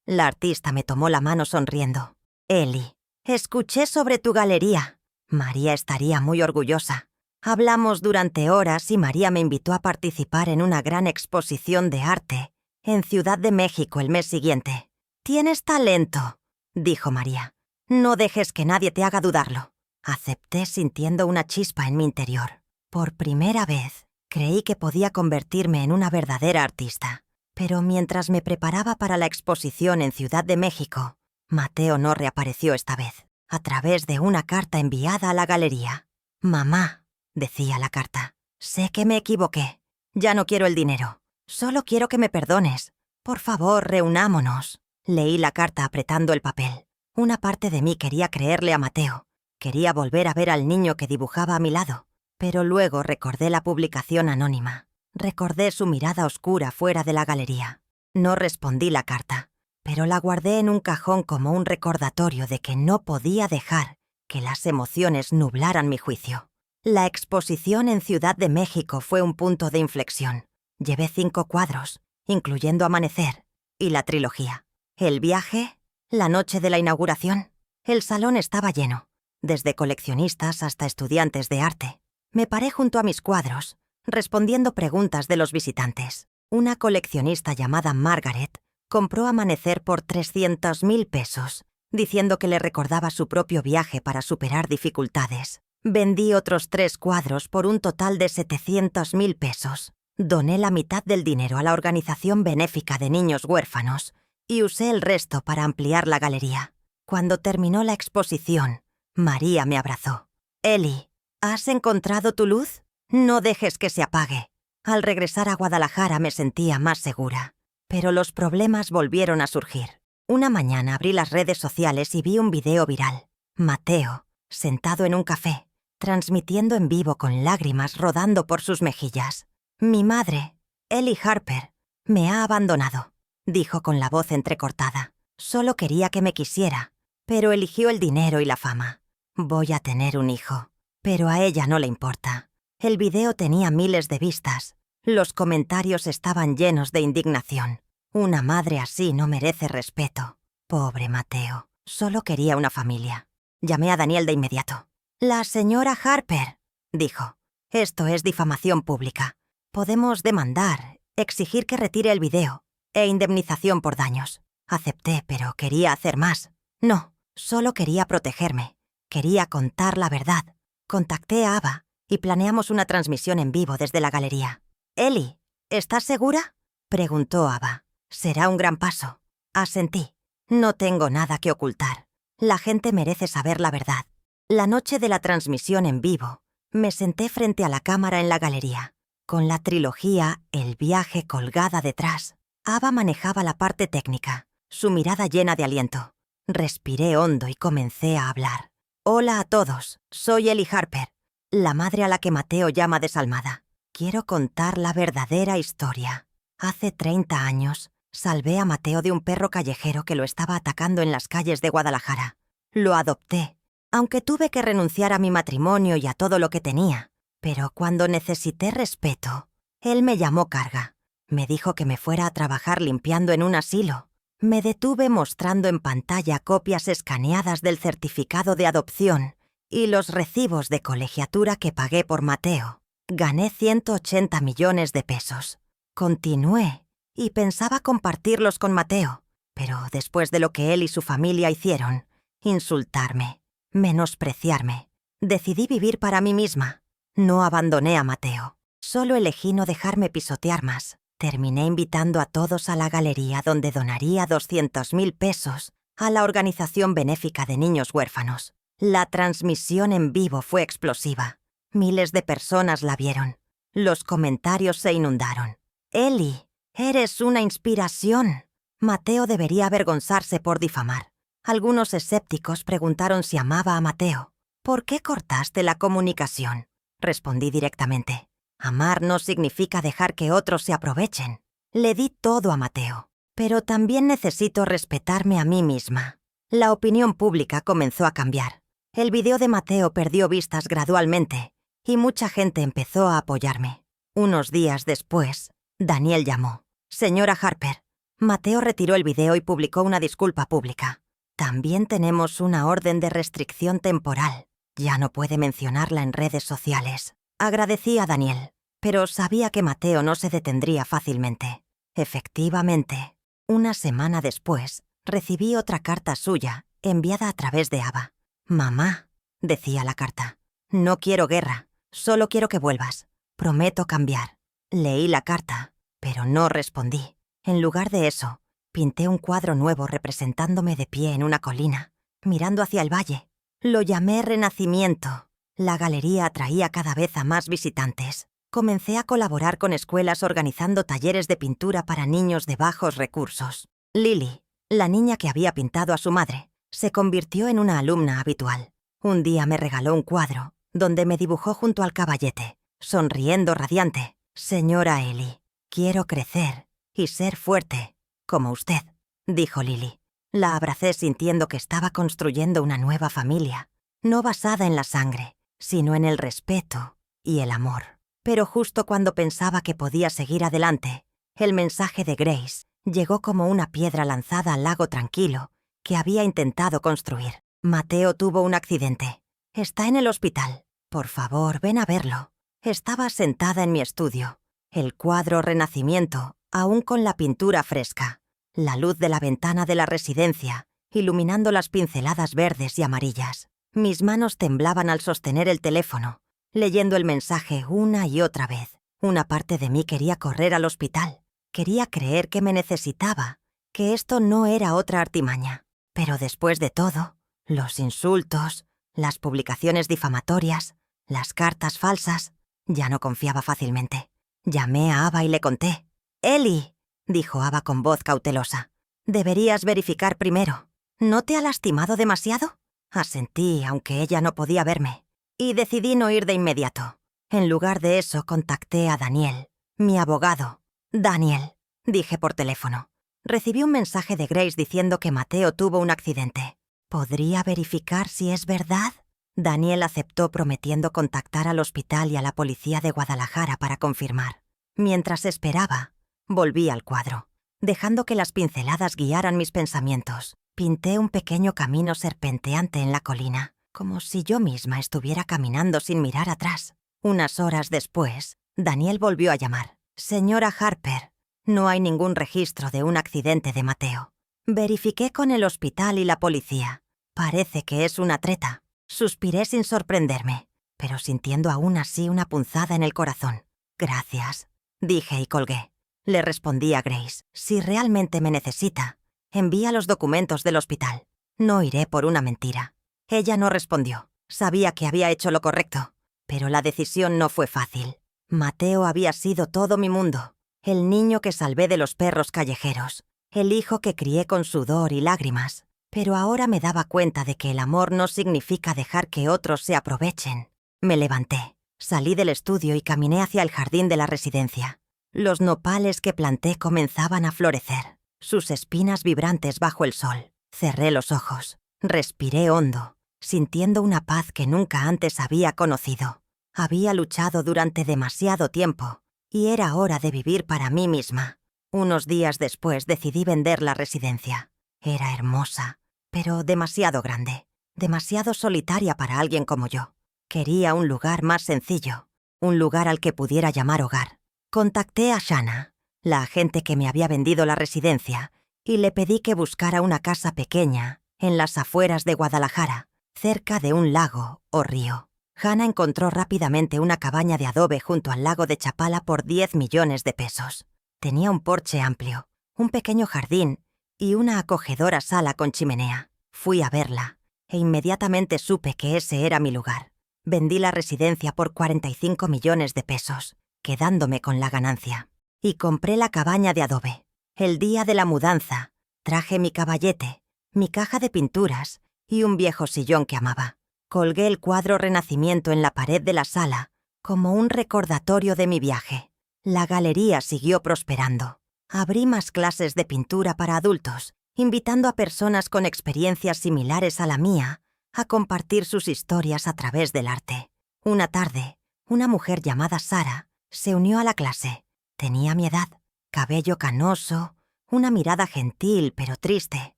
La artista me tomó la mano sonriendo. Eli, escuché sobre tu galería. María estaría muy orgullosa. Hablamos durante horas y María me invitó a participar en una gran exposición de arte en Ciudad de México el mes siguiente. «Tienes talento», dijo María. «No dejes que nadie te haga dudarlo». Acepté sintiendo una chispa en mi interior. Por primera vez, creí que podía convertirme en una verdadera artista. Pero mientras me preparaba para la exposición en Ciudad de México, Mateo no reapareció esta vez, a través de una carta enviada a la galería. «Mamá», decía la carta, «sé que me equivoqué. Ya no quiero el dinero. Solo quiero que me perdones. Por favor, reunámonos». Leí la carta apretando el papel. Una parte de mí quería creerle a Mateo. Quería volver a ver al niño que dibujaba a mi lado. Pero luego recordé la publicación anónima. Recordé su mirada oscura fuera de la galería. No respondí la carta, pero la guardé en un cajón como un recordatorio de que no podía dejar que las emociones nublaran mi juicio. La exposición en Ciudad de México fue un punto de inflexión. Llevé 5 cuadros, incluyendo Amanecer, y la trilogía. El viaje, la noche de la inauguración. El salón estaba lleno, desde coleccionistas hasta estudiantes de arte. Me paré junto a mis cuadros, respondiendo preguntas de los visitantes. Una coleccionista llamada Margaret compró Amanecer por 300,000 pesos, diciendo que le recordaba su propio viaje para superar dificultades. Vendí otros 3 cuadros por un total de 700,000 pesos. Doné la mitad del dinero a la organización benéfica de niños huérfanos y usé el resto para ampliar la galería. Cuando terminó la exposición, María me abrazó. «Eli, ¿has encontrado tu luz? No dejes que se apague». Al regresar a Guadalajara me sentía más segura, pero los problemas volvieron a surgir. Una mañana abrí las redes sociales y vi un video viral. Mateo, sentado en un café, transmitiendo en vivo con lágrimas rodando por sus mejillas. «Mi madre, Eli Harper, me ha abandonado», dijo con la voz entrecortada. «Solo quería que me quisiera, pero eligió el dinero y la fama. Voy a tener un hijo, pero a ella no le importa». El video tenía miles de vistas. Los comentarios estaban llenos de indignación. Una madre así no merece respeto. Pobre Mateo, solo quería una familia. Llamé a Daniel de inmediato. «La señora Harper», dijo. «Esto es difamación pública. Podemos demandar, exigir que retire el video e indemnización por daños». Acepté, pero quería hacer más. No, solo quería protegerme. Quería contar la verdad. Contacté a Ava y planeamos una transmisión en vivo desde la galería. «Eli, ¿estás segura?», preguntó Ava. «Será un gran paso». Asentí. No tengo nada que ocultar. La gente merece saber la verdad. La noche de la transmisión en vivo, me senté frente a la cámara en la galería, con la trilogía El viaje colgada detrás. Ava manejaba la parte técnica, su mirada llena de aliento. Respiré hondo y comencé a hablar. «Hola a todos, soy Eli Harper, la madre a la que Mateo llama desalmada. Quiero contar la verdadera historia. Hace 30 años, salvé a Mateo de un perro callejero que lo estaba atacando en las calles de Guadalajara. Lo adopté, aunque tuve que renunciar a mi matrimonio y a todo lo que tenía. Pero cuando necesité respeto, él me llamó carga. Me dijo que me fuera a trabajar limpiando en un asilo. Me detuve mostrando en pantalla copias escaneadas del certificado de adopción y los recibos de colegiatura que pagué por Mateo. Gané 180 millones de pesos. Continué y pensaba compartirlos con Mateo, pero después de lo que él y su familia hicieron, insultarme, menospreciarme, decidí vivir para mí misma. No abandoné a Mateo, solo elegí no dejarme pisotear más. Terminé invitando a todos a la galería donde donaría 200,000 pesos a la organización benéfica de niños huérfanos. La transmisión en vivo fue explosiva. Miles de personas la vieron. Los comentarios se inundaron. «Eli, eres una inspiración». Mateo debería avergonzarse por difamar. Algunos escépticos preguntaron si amaba a Mateo. «¿Por qué cortaste la comunicación?», respondí directamente. Amar no significa dejar que otros se aprovechen. Le di todo a Mateo, pero también necesito respetarme a mí misma. La opinión pública comenzó a cambiar. El video de Mateo perdió vistas gradualmente y mucha gente empezó a apoyarme. Unos días después, Daniel llamó. «Señora Harper, Mateo retiró el video y publicó una disculpa pública. También tenemos una orden de restricción temporal. Ya no puede mencionarla en redes sociales». Agradecí a Daniel, pero sabía que Mateo no se detendría fácilmente. Efectivamente, una semana después, recibí otra carta suya, enviada a través de Ava. «Mamá», decía la carta, «no quiero guerra, solo quiero que vuelvas. Prometo cambiar». Leí la carta, pero no respondí. En lugar de eso, pinté un cuadro nuevo representándome de pie en una colina, mirando hacia el valle. Lo llamé Renacimiento. La galería atraía cada vez a más visitantes. Comencé a colaborar con escuelas organizando talleres de pintura para niños de bajos recursos. Lily, la niña que había pintado a su madre, se convirtió en una alumna habitual. Un día me regaló un cuadro, donde me dibujó junto al caballete, sonriendo radiante. «Señora Eli, quiero crecer y ser fuerte, como usted», dijo Lily. La abracé sintiendo que estaba construyendo una nueva familia, no basada en la sangre, sino en el respeto y el amor. Pero justo cuando pensaba que podía seguir adelante, el mensaje de Grace llegó como una piedra lanzada al lago tranquilo que había intentado construir. «Mateo tuvo un accidente. Está en el hospital. Por favor, ven a verlo». Estaba sentada en mi estudio. El cuadro Renacimiento, aún con la pintura fresca. La luz de la ventana de la residencia, iluminando las pinceladas verdes y amarillas. Mis manos temblaban al sostener el teléfono, leyendo el mensaje una y otra vez. Una parte de mí quería correr al hospital. Quería creer que me necesitaba, que esto no era otra artimaña. Pero después de todo, los insultos, las publicaciones difamatorias, las cartas falsas, ya no confiaba fácilmente. Llamé a Ava y le conté. «Eli», dijo Ava con voz cautelosa, «deberías verificar primero. ¿No te ha lastimado demasiado?». Asentí, aunque ella no podía verme, y decidí no ir de inmediato. En lugar de eso, contacté a Daniel, mi abogado. «Daniel», dije por teléfono, recibí un mensaje de Grace diciendo que Mateo tuvo un accidente. ¿Podría verificar si es verdad? Daniel aceptó prometiendo contactar al hospital y a la policía de Guadalajara para confirmar. Mientras esperaba, volví al cuadro. Dejando que las pinceladas guiaran mis pensamientos, pinté un pequeño camino serpenteante en la colina, como si yo misma estuviera caminando sin mirar atrás. Unas horas después, Daniel volvió a llamar. «Señora Harper, no hay ningún registro de un accidente de Mateo. Verifiqué con el hospital y la policía. Parece que es una treta». Suspiré sin sorprenderme, pero sintiendo aún así una punzada en el corazón. «Gracias», dije y colgué. Le respondí a Grace. «Si realmente me necesita, envía los documentos del hospital. No iré por una mentira». Ella no respondió. Sabía que había hecho lo correcto, pero la decisión no fue fácil. Mateo había sido todo mi mundo. El niño que salvé de los perros callejeros. El hijo que crié con sudor y lágrimas. Pero ahora me daba cuenta de que el amor no significa dejar que otros se aprovechen. Me levanté, salí del estudio y caminé hacia el jardín de la residencia. Los nopales que planté comenzaban a florecer, sus espinas vibrantes bajo el sol. Cerré los ojos, respiré hondo, sintiendo una paz que nunca antes había conocido. Había luchado durante demasiado tiempo, y era hora de vivir para mí misma. Unos días después decidí vender la residencia. Era hermosa, pero demasiado grande, demasiado solitaria para alguien como yo. Quería un lugar más sencillo, un lugar al que pudiera llamar hogar. Contacté a Shanna, la agente que me había vendido la residencia, y le pedí que buscara una casa pequeña en las afueras de Guadalajara, cerca de un lago o río. Hannah encontró rápidamente una cabaña de adobe junto al lago de Chapala por 10 millones de pesos. Tenía un porche amplio, un pequeño jardín y una acogedora sala con chimenea. Fui a verla, e inmediatamente supe que ese era mi lugar. Vendí la residencia por 45 millones de pesos, quedándome con la ganancia. Y compré la cabaña de adobe. El día de la mudanza, traje mi caballete, mi caja de pinturas y un viejo sillón que amaba. Colgué el cuadro Renacimiento en la pared de la sala como un recordatorio de mi viaje. La galería siguió prosperando. Abrí más clases de pintura para adultos, invitando a personas con experiencias similares a la mía a compartir sus historias a través del arte. Una tarde, una mujer llamada Sara se unió a la clase. Tenía mi edad, cabello canoso, una mirada gentil pero triste.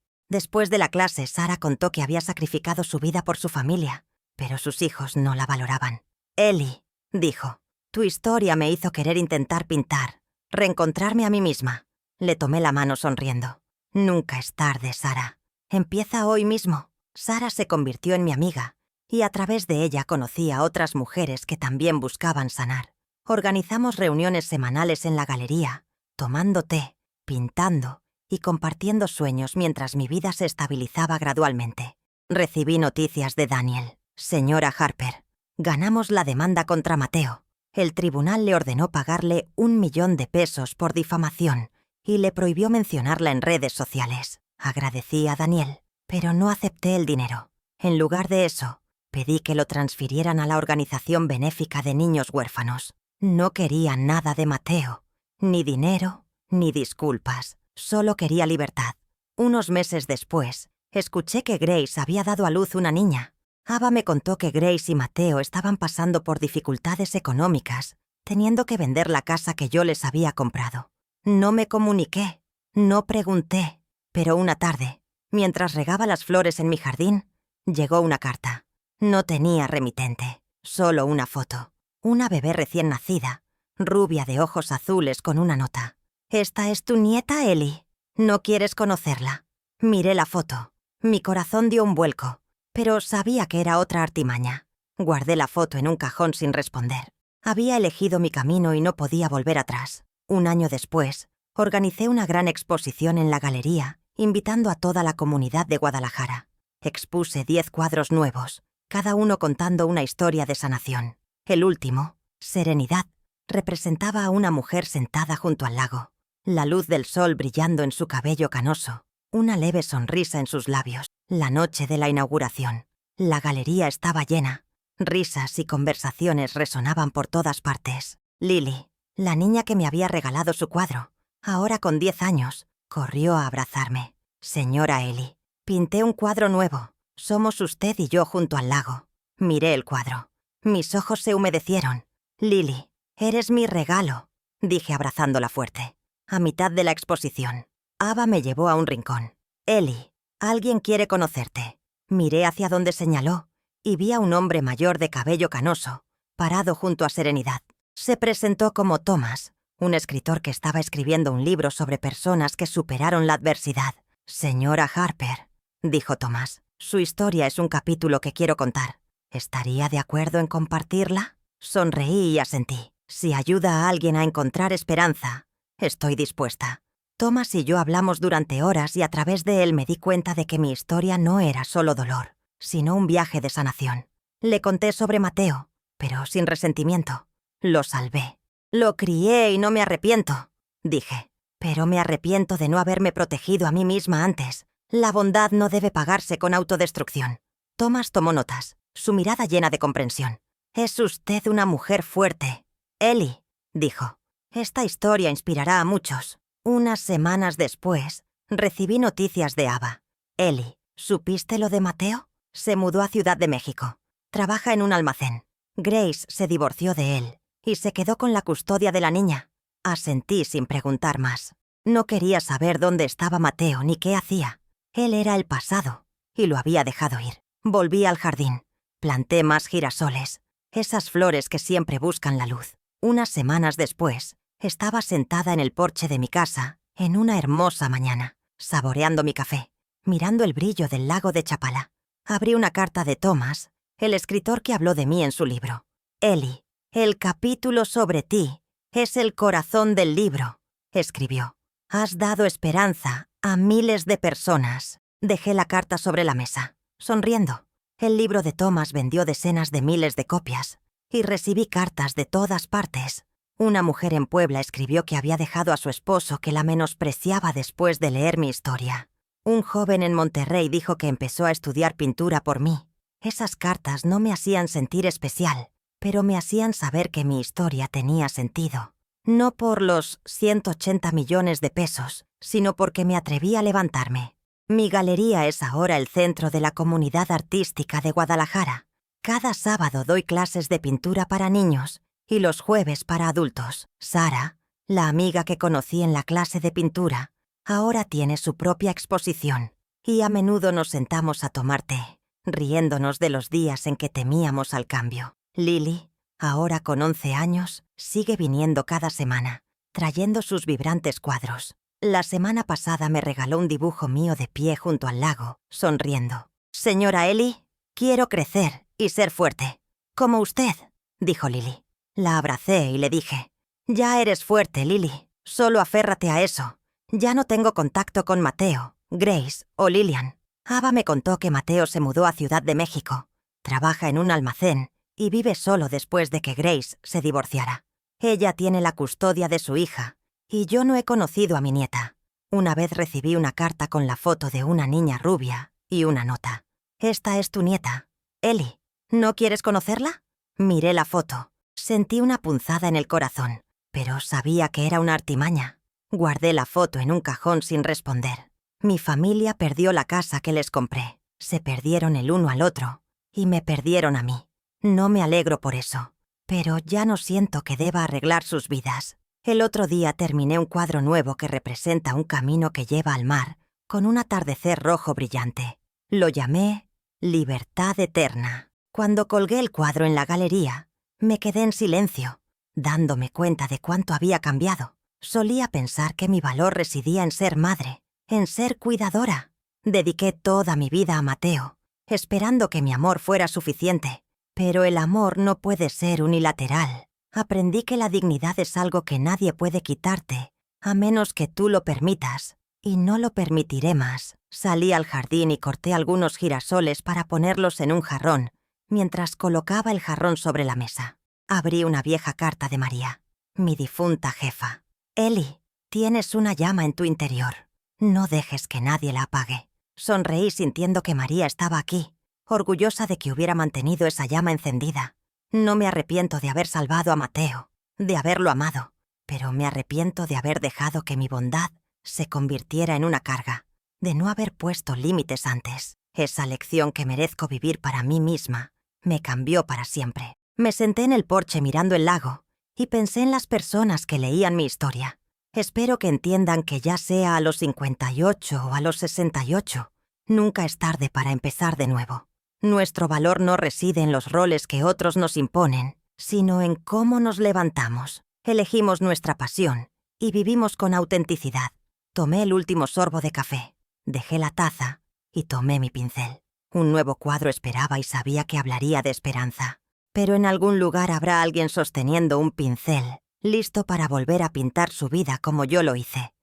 Después de la clase, Sara contó que había sacrificado su vida por su familia, pero sus hijos no la valoraban. «Ellie», dijo, «tu historia me hizo querer intentar pintar, reencontrarme a mí misma». Le tomé la mano sonriendo. «Nunca es tarde, Sara. Empieza hoy mismo». Sara se convirtió en mi amiga, y a través de ella conocí a otras mujeres que también buscaban sanar. Organizamos reuniones semanales en la galería, tomando té, pintando y compartiendo sueños mientras mi vida se estabilizaba gradualmente. Recibí noticias de Daniel. «Señora Harper, ganamos la demanda contra Mateo. El tribunal le ordenó pagarle 1 millón de pesos por difamación y le prohibió mencionarla en redes sociales. Agradecí a Daniel, pero no acepté el dinero. En lugar de eso, pedí que lo transfirieran a la organización benéfica de niños huérfanos. No quería nada de Mateo, ni dinero, ni disculpas. Solo quería libertad». Unos meses después, escuché que Grace había dado a luz una niña. Ava me contó que Grace y Mateo estaban pasando por dificultades económicas, teniendo que vender la casa que yo les había comprado. No me comuniqué, no pregunté, pero una tarde, mientras regaba las flores en mi jardín, llegó una carta. No tenía remitente, solo una foto. Una bebé recién nacida, rubia de ojos azules con una nota. «Esta es tu nieta, Ellie. ¿No quieres conocerla?» Miré la foto. Mi corazón dio un vuelco, pero sabía que era otra artimaña. Guardé la foto en un cajón sin responder. Había elegido mi camino y no podía volver atrás. Un año después, organicé una gran exposición en la galería, invitando a toda la comunidad de Guadalajara. Expuse 10 cuadros nuevos, cada uno contando una historia de sanación. El último, Serenidad, representaba a una mujer sentada junto al lago, la luz del sol brillando en su cabello canoso, una leve sonrisa en sus labios. La noche de la inauguración, la galería estaba llena. Risas y conversaciones resonaban por todas partes. Lily, la niña que me había regalado su cuadro, ahora con 10 años, corrió a abrazarme. «Señora Ellie, pinté un cuadro nuevo. Somos usted y yo junto al lago». Miré el cuadro. Mis ojos se humedecieron. «Lily, eres mi regalo», dije abrazándola fuerte. A mitad de la exposición, Ava me llevó a un rincón. «Ellie, alguien quiere conocerte». Miré hacia donde señaló y vi a un hombre mayor de cabello canoso, parado junto a Serenidad. Se presentó como Thomas, un escritor que estaba escribiendo un libro sobre personas que superaron la adversidad. «Señora Harper», dijo Thomas, «su historia es un capítulo que quiero contar. ¿Estaría de acuerdo en compartirla?» Sonreí y asentí. Si ayuda a alguien a encontrar esperanza, estoy dispuesta. Thomas y yo hablamos durante horas y a través de él me di cuenta de que mi historia no era solo dolor, sino un viaje de sanación. Le conté sobre Mateo, pero sin resentimiento. Lo salvé. «Lo crié y no me arrepiento», dije. «Pero me arrepiento de no haberme protegido a mí misma antes. La bondad no debe pagarse con autodestrucción». Thomas tomó notas, su mirada llena de comprensión. «Es usted una mujer fuerte». «Ellie», dijo, «esta historia inspirará a muchos». Unas semanas después, recibí noticias de Ava. «Ellie, ¿supiste lo de Mateo? Se mudó a Ciudad de México. Trabaja en un almacén. Grace se divorció de él y se quedó con la custodia de la niña». Asentí sin preguntar más. No quería saber dónde estaba Mateo ni qué hacía. Él era el pasado y lo había dejado ir. Volví al jardín. Planté más girasoles, esas flores que siempre buscan la luz. Unas semanas después, estaba sentada en el porche de mi casa, en una hermosa mañana, saboreando mi café, mirando el brillo del lago de Chapala. Abrí una carta de Thomas, el escritor que habló de mí en su libro. «Ellie, el capítulo sobre ti es el corazón del libro», escribió. «Has dado esperanza a miles de personas». Dejé la carta sobre la mesa. sonriendo. El libro de Thomas vendió decenas de miles de copias y recibí cartas de todas partes. Una mujer en Puebla escribió que había dejado a su esposo, que la menospreciaba después de leer mi historia. Un joven en Monterrey dijo que empezó a estudiar pintura por mí. Esas cartas no me hacían sentir especial, pero me hacían saber que mi historia tenía sentido. No por los 180 millones de pesos, sino porque me atreví a levantarme. Mi galería es ahora el centro de la comunidad artística de Guadalajara. Cada sábado doy clases de pintura para niños y los jueves para adultos. Sara, la amiga que conocí en la clase de pintura, ahora tiene su propia exposición y a menudo nos sentamos a tomar té, riéndonos de los días en que temíamos al cambio. Lily, ahora con 11 años, sigue viniendo cada semana, trayendo sus vibrantes cuadros. La semana pasada me regaló un dibujo mío de pie junto al lago, sonriendo. «Señora Ellie, quiero crecer y ser fuerte. Como usted», dijo Lily. La abracé y le dije: «Ya eres fuerte, Lily. Solo aférrate a eso. Ya no tengo contacto con Mateo, Grace o Lillian». Ava me contó que Mateo se mudó a Ciudad de México. Trabaja en un almacén y vive solo después de que Grace se divorciara. Ella tiene la custodia de su hija y yo no he conocido a mi nieta. Una vez recibí una carta con la foto de una niña rubia y una nota. «Esta es tu nieta, Ellie. ¿No quieres conocerla?» Miré la foto. Sentí una punzada en el corazón, pero sabía que era una artimaña. Guardé la foto en un cajón sin responder. Mi familia perdió la casa que les compré. Se perdieron el uno al otro y me perdieron a mí. No me alegro por eso, pero ya no siento que deba arreglar sus vidas. El otro día terminé un cuadro nuevo que representa un camino que lleva al mar, con un atardecer rojo brillante. Lo llamé Libertad Eterna. Cuando colgué el cuadro en la galería, me quedé en silencio, dándome cuenta de cuánto había cambiado. Solía pensar que mi valor residía en ser madre, en ser cuidadora. Dediqué toda mi vida a Mateo, esperando que mi amor fuera suficiente. Pero el amor no puede ser unilateral. Aprendí que la dignidad es algo que nadie puede quitarte, a menos que tú lo permitas, y no lo permitiré más. Salí al jardín y corté algunos girasoles para ponerlos en un jarrón, mientras colocaba el jarrón sobre la mesa. Abrí una vieja carta de María, mi difunta jefa. «Ellie, tienes una llama en tu interior. No dejes que nadie la apague». Sonreí sintiendo que María estaba aquí, orgullosa de que hubiera mantenido esa llama encendida. No me arrepiento de haber salvado a Mateo, de haberlo amado, pero me arrepiento de haber dejado que mi bondad se convirtiera en una carga, de no haber puesto límites antes. Esa lección que merezco vivir para mí misma me cambió para siempre. Me senté en el porche mirando el lago y pensé en las personas que leían mi historia. Espero que entiendan que ya sea a los 58 o a los 68, nunca es tarde para empezar de nuevo. Nuestro valor no reside en los roles que otros nos imponen, sino en cómo nos levantamos. Elegimos nuestra pasión y vivimos con autenticidad. Tomé el último sorbo de café, dejé la taza y tomé mi pincel. Un nuevo cuadro esperaba y sabía que hablaría de esperanza. Pero en algún lugar habrá alguien sosteniendo un pincel, listo para volver a pintar su vida como yo lo hice.